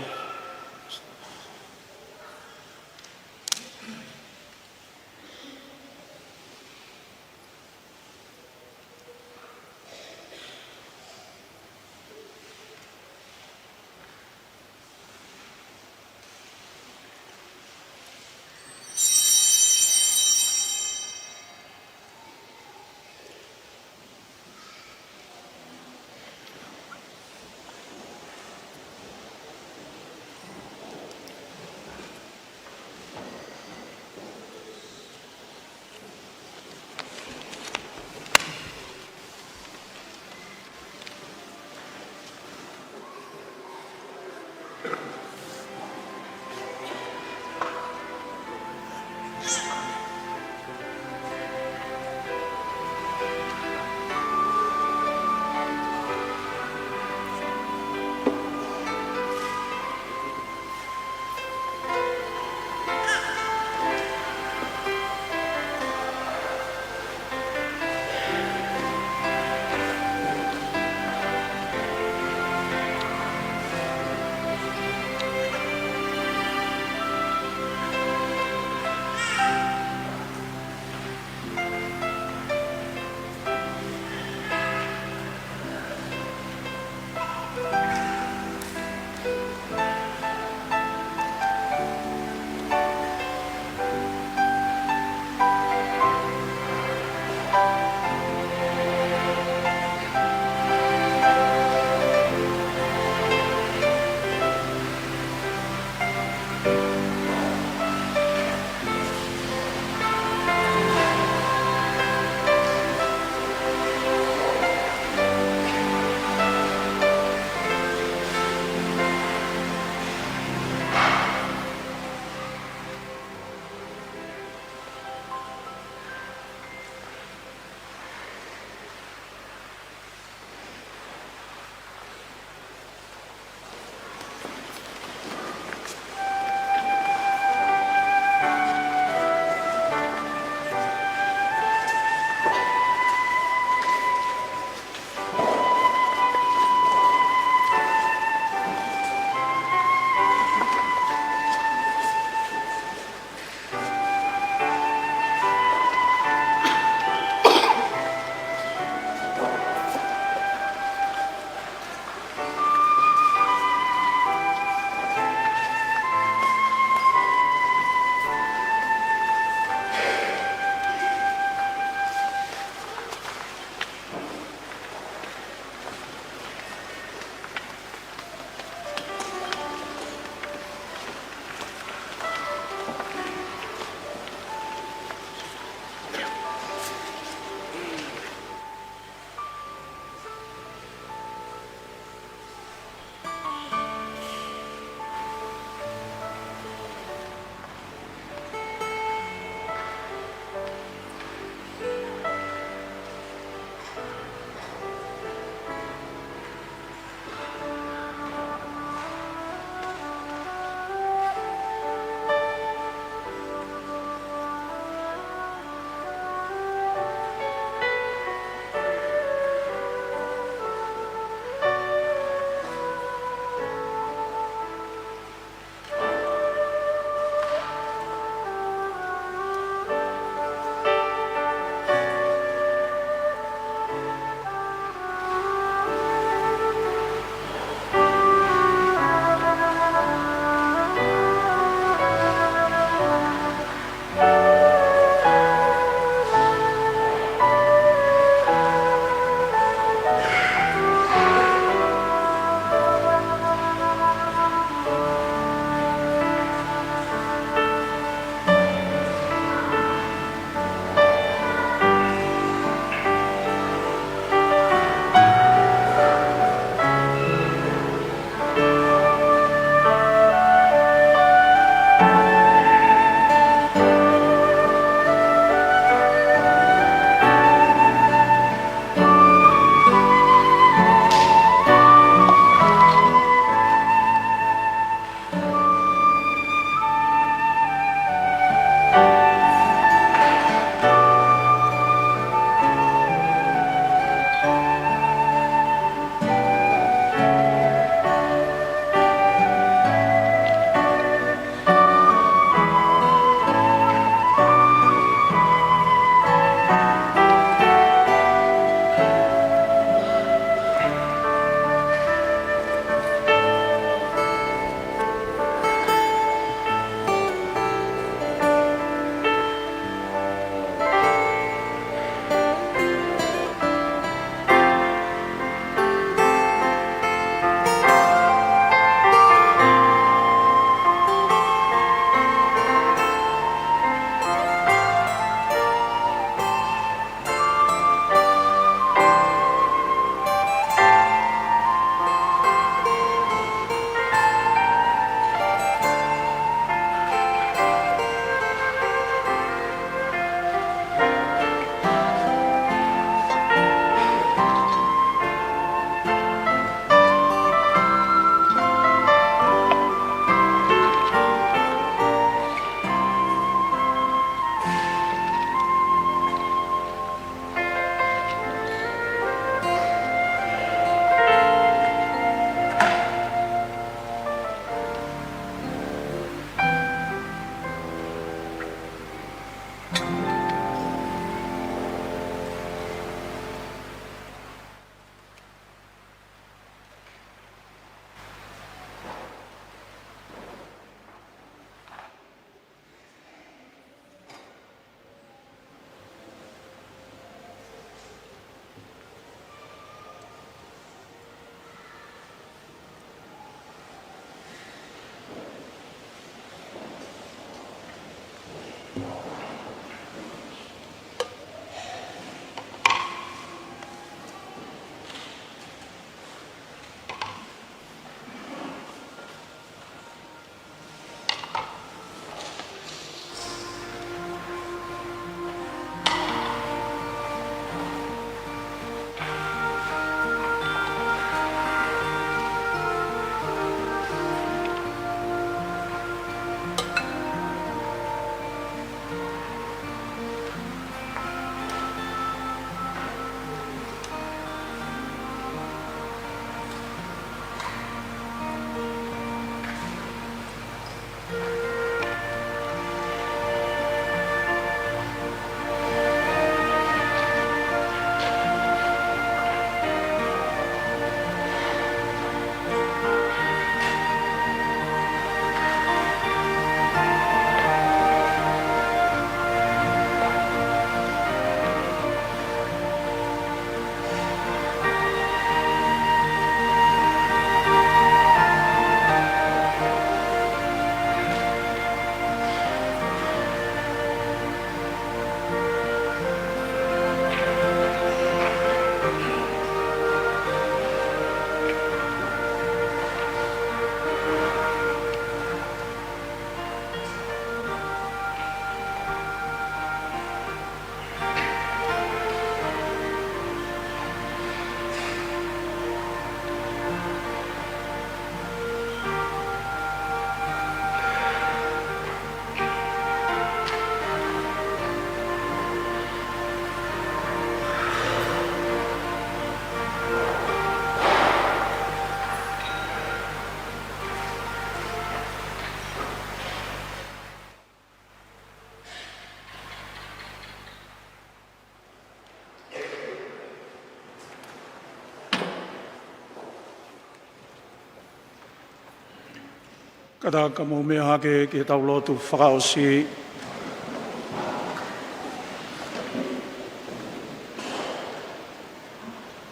Kata ka mo mea hake ki tau lotu whakaosi.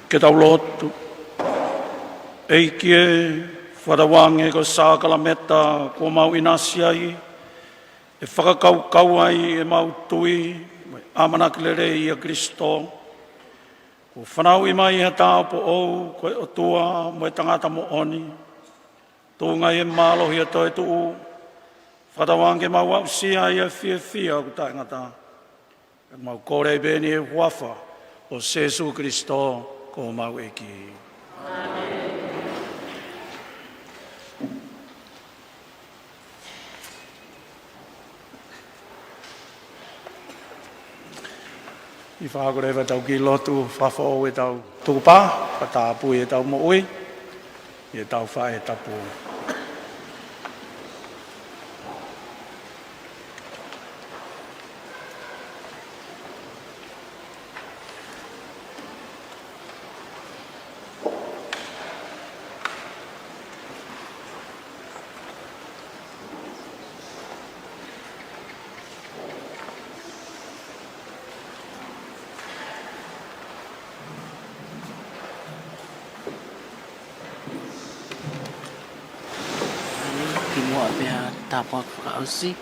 Ki tau lotu. Eikie wharawange ko sākalameta ko mau inasiai. E whakakau ai e mau tui. Amanakilere i a Kristo. Ko whanau i mai ha tāpo ou koe o tua mo e tangata mo oni. Tōnga e mālohi a toi tuu, whatawange mau au sia i a whia o kutai ngata. E mau kore beni e huafa o Jesu Kristo ko mau eki. Amen. I whaakorewa tau ki lotu, whawhao e tau tūpā, whatāpui e tau moui, e tau whae tapu. Tāpua whakaosi,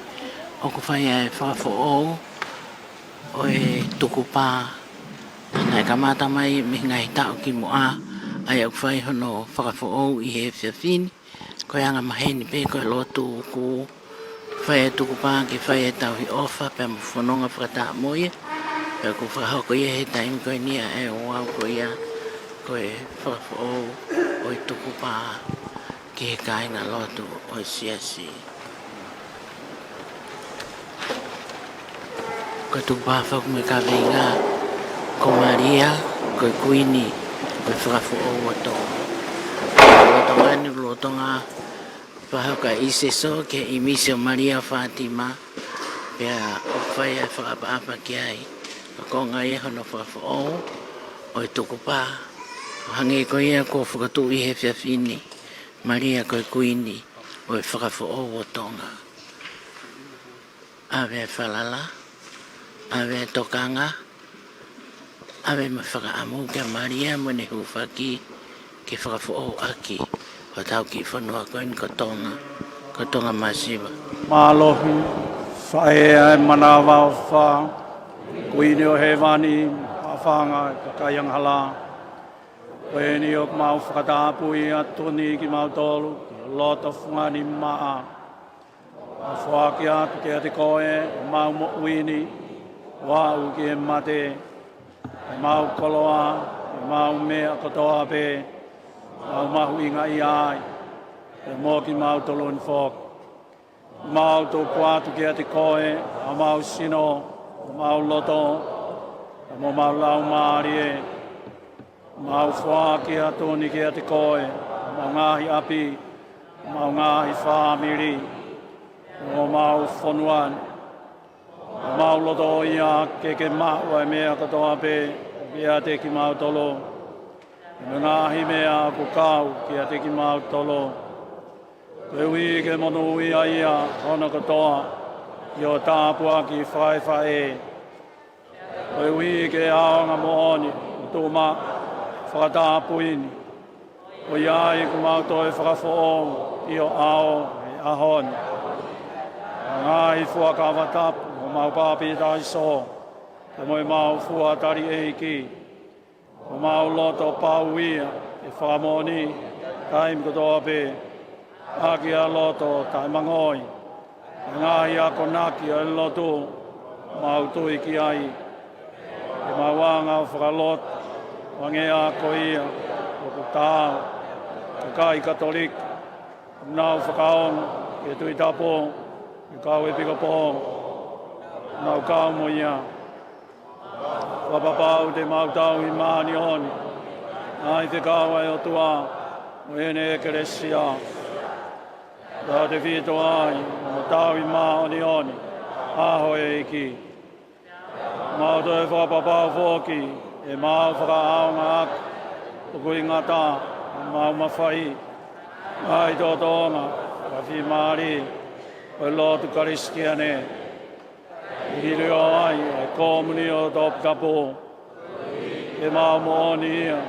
o ku whai e whawhao o e tuku pā. Nai ka mata mai me ngai tau ki mua, ai au whai hono whakawhao i he whiawhini, koe anga maheni pe koe lotu ku whai e tuku pā ki whai e tau hi ofa, pe mo whanonga whakata moia, pe ku whakahoko i he taimi koe nia e o au koe ia, koe whakawhao o i tuku pā ki he kainga lotu o i siasi. Ko tu pāwhak me ka veinga, ko Malia, ko Kuini, ko whakawhao o tonga. Lotonga ni lotonga, whahauka iseso ke i Misa Maria Fatima, pia o whai e whakapaapa ki ai, ko ngai e hono whakawhao o i tuku pā. Hange ko ia ko whakatu i he whiawhini, Maria ko Kuini, o i whakawhao o tonga. Awe whalala. Awe tokanga, awe me whakaamu kia Maria mo ne hufaki ki whakawhao aki, o tau ki whanua koin ko tonga masiwa. Mālohi, whae ai manawa o wha, kuini o he wani, whanga, kakaiang hala, koeni o mau whakatāpu i atuni ki mau tolu, lota whungani maa, a whaaki atu ki ate koe, mau mo uini, wau ki e mate, e mau koloa, e mau mea katoa pe, mau mahu inga i ai, e mō ki mau tolun whok. mau tō puatu ki a te koe, a mau sino, a mau loto, a mau lau maari e, mau whaa ki a tōni ki a te koe, a mau ngāhi api, a mau ngāhi whāmiri, a mau whonuan, a mau loto ia ke maua e mea katoa pe, ki a te ki mau tolo, a ngāhi mea ko kau ki a te ki mau tolo, Te ui ke mono ia ia, hono katoa, i o tāpua ki whae. Te ui ke aonga mooni, tō ma, whakatāpuini. O iai ku mautoi whakawhoong, i o ao, i ahoni. Ngāi whakawatapu, o mau pāpi tai so, te moi mau fuatari eiki. O mau loto pauia, i whakamoni, kaim katoa pe. Aki a loto tai mangoi, ngāhi a konaki a loto, mau tui ki ai. E mau wanga o whakalot, wange a ko ia, o ko tāo, ka kai katolik, nau whakaonga, ke tui tapo, ke kau e pika po, nau kau mo ia. Wapapau te mau tau i maani honi, ai te kawa e o tua, o ene e keresia. Tā te whito ai, o tau i mā oni, aho e iki. Mau toi whapapau whoki, e mau whakaaonga aku, o kui ngata, mau mawhai. Ai tō tōnga, whawhi maari, o lotu kariskiane. I hiri o ai, e kōmuni o tōp kapo. E mau mo oni ia,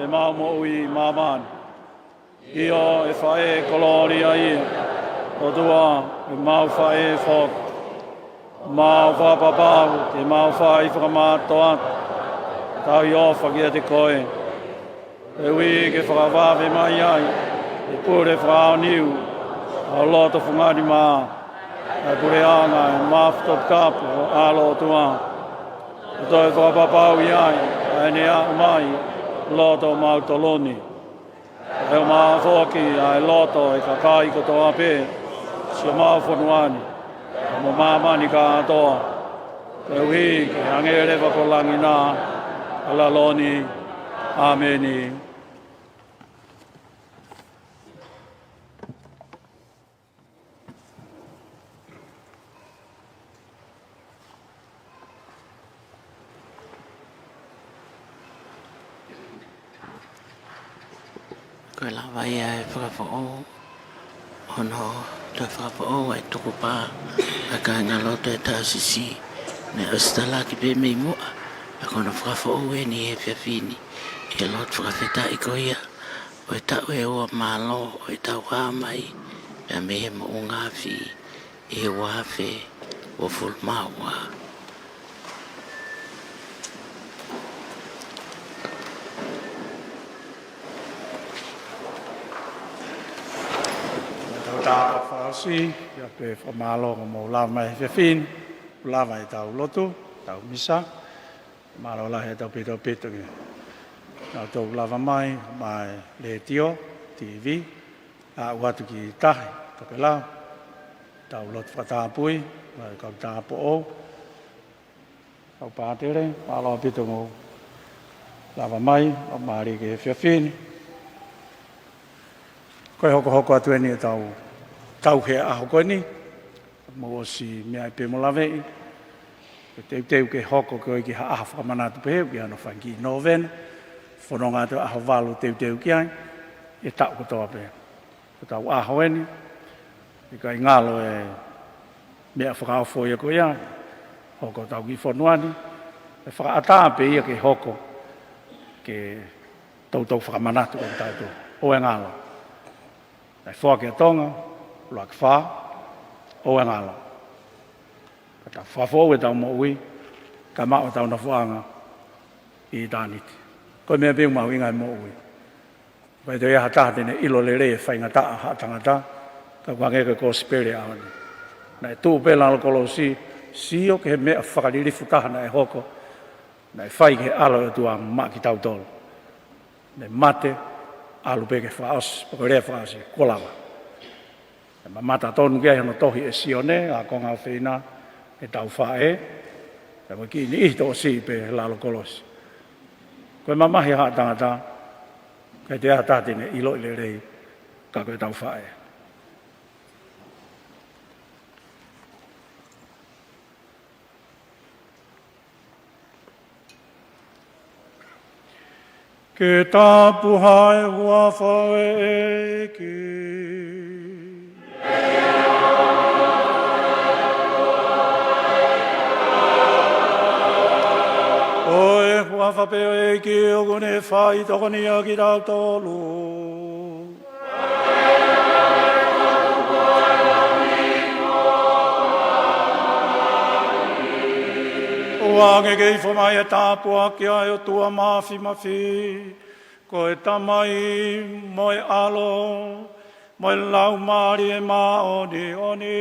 e mau mo ui mamani. Io e whae koloria ia, o tua e mau whae whok. Mau whapapau, te mau whae whakamātoa, tau i ofa kia te koe. E ui ke whakawawe mai ai, e pure whakao niu, au loto whungari mā. E pure anga, e maftot kapu, o alo tua. E toi whakapapau i ai, e ne a mai, loto mau toloni. E o maa whoki ai loto e ka kai katoa pe, si o maa whonuani, e mo mamani ka atoa. Te uhi ke angere wako langi nā, ala loni, ameni. Koe la vai e whakawhao, hono te whakawhao e tuku pā, a ka ngaloto e tāsisi, me ostala ki pe mei mua, a kono whakawhao e ni e whiawhini, e lot whakawheta'i ko ia, o e tau e oa mālo, o e tau hāmai, a me he mo ngāwhi, e wāwhe, o fulmaua. Tāpa whaosi, ia pe whamālonga mō lawa mai whiawhin, lawa e tau lotu, tau misa, mālo lahi e tau pito ki. Nau tau lawa mai le tio, TV, a uatu ki tahi, pakelau, tau lotu whatāpui, mai kau tāpo o, kau pātere, mālo pito mō lawa mai, o maari ke whiawhin. Koe hoko atu eni e tau hea aho koe ni, mo si mea i pēmo lawei. Teu ke hoko koe ki ha Fakamanati peheu, ki ano whanki novena, whanonga te aho walu teu ki ai, e tau kotoa pe. Ko tau aho eni, i kai ngalo e mea whakao whoia koe ai, hoko tau ki whanuani, e whakaata pe ia ke hoko, ke tau Fakamanati o tau o e ngalo. Nei whake a tonga, loa ki wha, o e ngalo. Ka tau whawho e tau mo ui, ka mao tau na whaanga i tāniti. Koe mea pēu mau ingai mo ui. Pai te ea taha tene ilo le re whainga taa haa tangata, ka wangeka ko spere ahoni. Nei tū pēla lo kolosi, sio ke he mea whakaririfu tahana e hoko, nei whai ke alo e tua maa ki tau tolo. Nei mate, alu peke whaos, pako rea whaosi, kolawa. Mata tonu kia hono tohi e sione, a konga whina e tau whae. E mo ki ni ihto o si pe lalo kolosi. Koe mamahi haa tangata, kai te aha tātine ilo ile rei, ka koe tau whae. Ke tapu hae hua whae e ki. Oe hua whapeo e ki o kone whai tokoni a ki rau tolu. Wange kei whamai e tāpua ki ai o tua mawhi mawhi. Ko e tamai moe alo, moe lau maari e mā oni oni.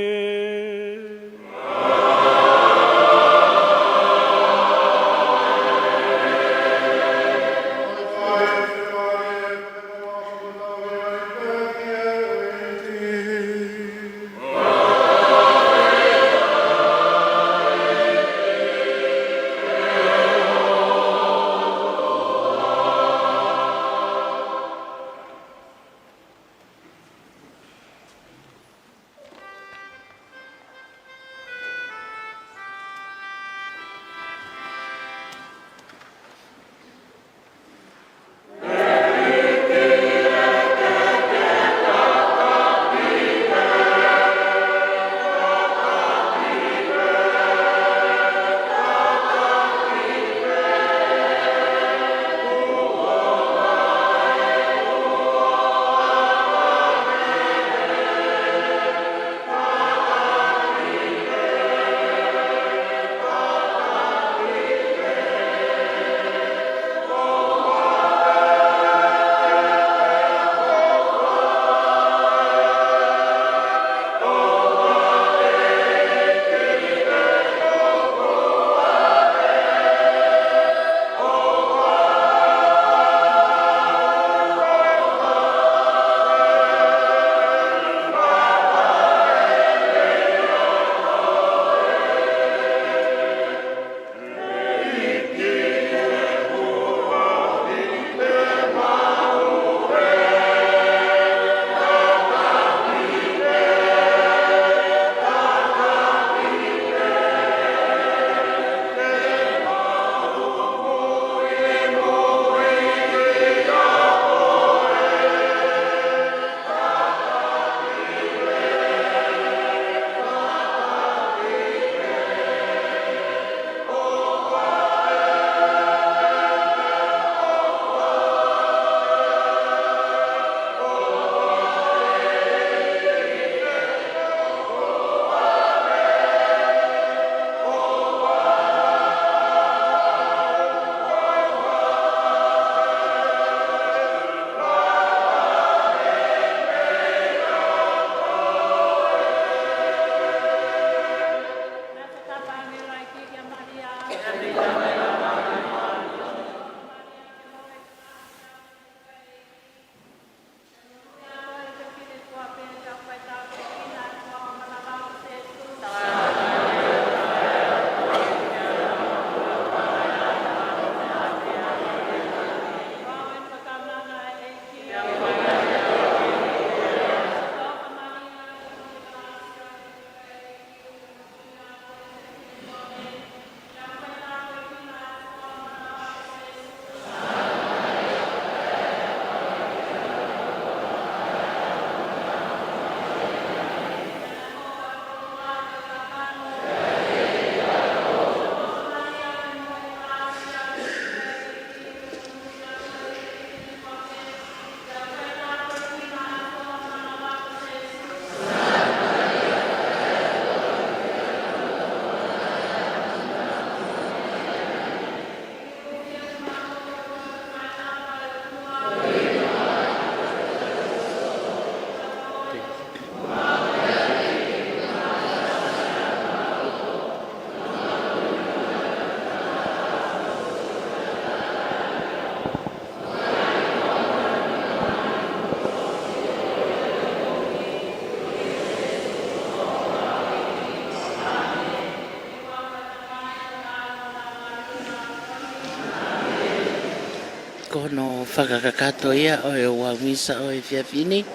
kono whakakato ia o e wau misa o e whiawhini,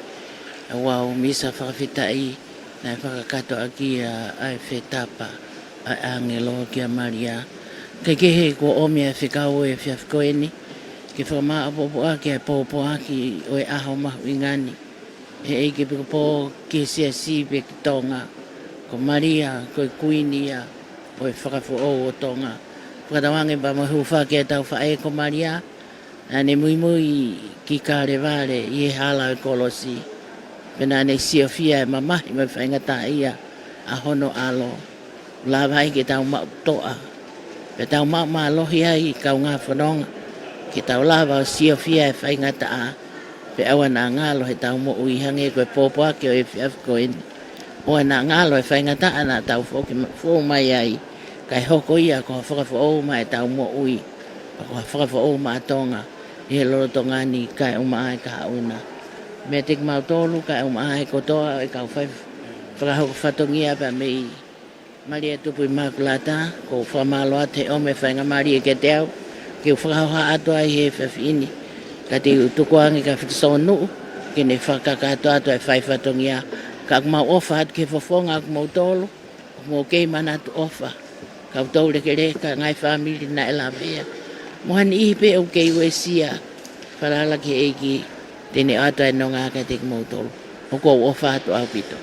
wau misa Fakafeta'i, na whakakato aki a e whetapa, a angelo ki a Malia. Kei kehe ko omi a whikau e whiawhikoeni, ke whamaa apopo aki a popo aki o e aho mahu ingani. E ke piko po ke sia si pe ki tonga, ko Malia, ko e kuini ia, o e whakafo o tonga. Whakatawange pa mahu whake tau whae ko Malia, na ne Moimoi ki kare vare i e hala e kolosi. Pena ne siofia e mamahi me whaingata ia a HONO alo. La vai ke tau mau toa. Pe tau mau lohi ai kau ngā whanonga. Ke tau lava o siofia e whaingata a. Pe awa nā ngalo he tau mo ui hange koe popo ake o e whiafko ini. Oa nā ngalo e whaingata a nā tau fō mai ai. Kai hoko ia ko whakawha o mai tau mo ui. Ko whakawha o mai tonga. I he loro tonga ni kai umaai ka una. Me te mau tolu kai umaai ko toa e kau whai whakahoko whatongia pa mei. Malia tupu i MAKULATA ko whamalo te ome whainga Malia ke te au. Ke whakahoha atua i he whawhini. Ka te utukuangi ka whatisonu. Ke ne whakakato atua e whai whatongia. Ka mau ofa atu ke whafonga aku mau tolu. Mo kei mana atu ofa. Kau tau leke reka ngai whamiri na ela pia. Mohani ihi pe au kei wesia. Whalala ki eiki. Tene ato e nonga ka te kimoutolo. Hoko ofa atu au pito.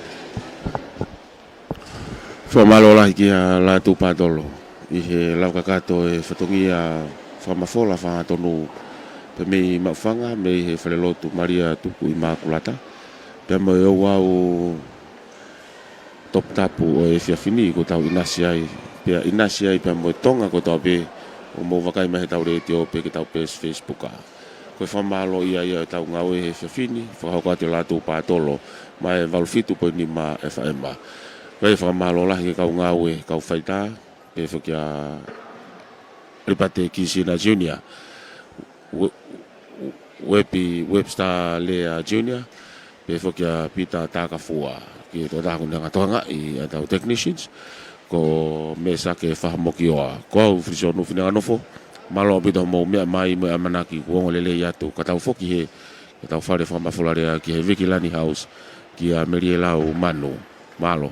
Whamalo lahi ki a Latu patolo. I he lau kakato e whatongia whamafola whahatonu. Pe mei mawhanga, mei he FALELOTU MALIA TUPU i MAKULATA. Pe mo e au top tapu o e whiawhini ko tau inasi ai. Pea inasi ai pia mo e tonga ko tau pe o mo wakai mahe tau re te ope ke tau pe Facebook a. Koe whamalo ia e tau ngau e he whiawhini, whakahoko ate Latu patolo, mai walufitu po ni ma FAMA. Koe whamalo lahi ke kau ngau e kau whaita, pe whakia ripate Kisina Junior, Webstar Lea Junior, pe whakia Pita Takafua, ki to taku nanga toanga i atau technicians, ko mesa ke whahamoki oa. Ko au frisonu whina anofo, malo pito mo mea mai mo amanaki kuongo lele yatu. Ka tau whoki he, ka tau whare whamafularea ki he Vikilani House, ki a Merielau Manu. Malo.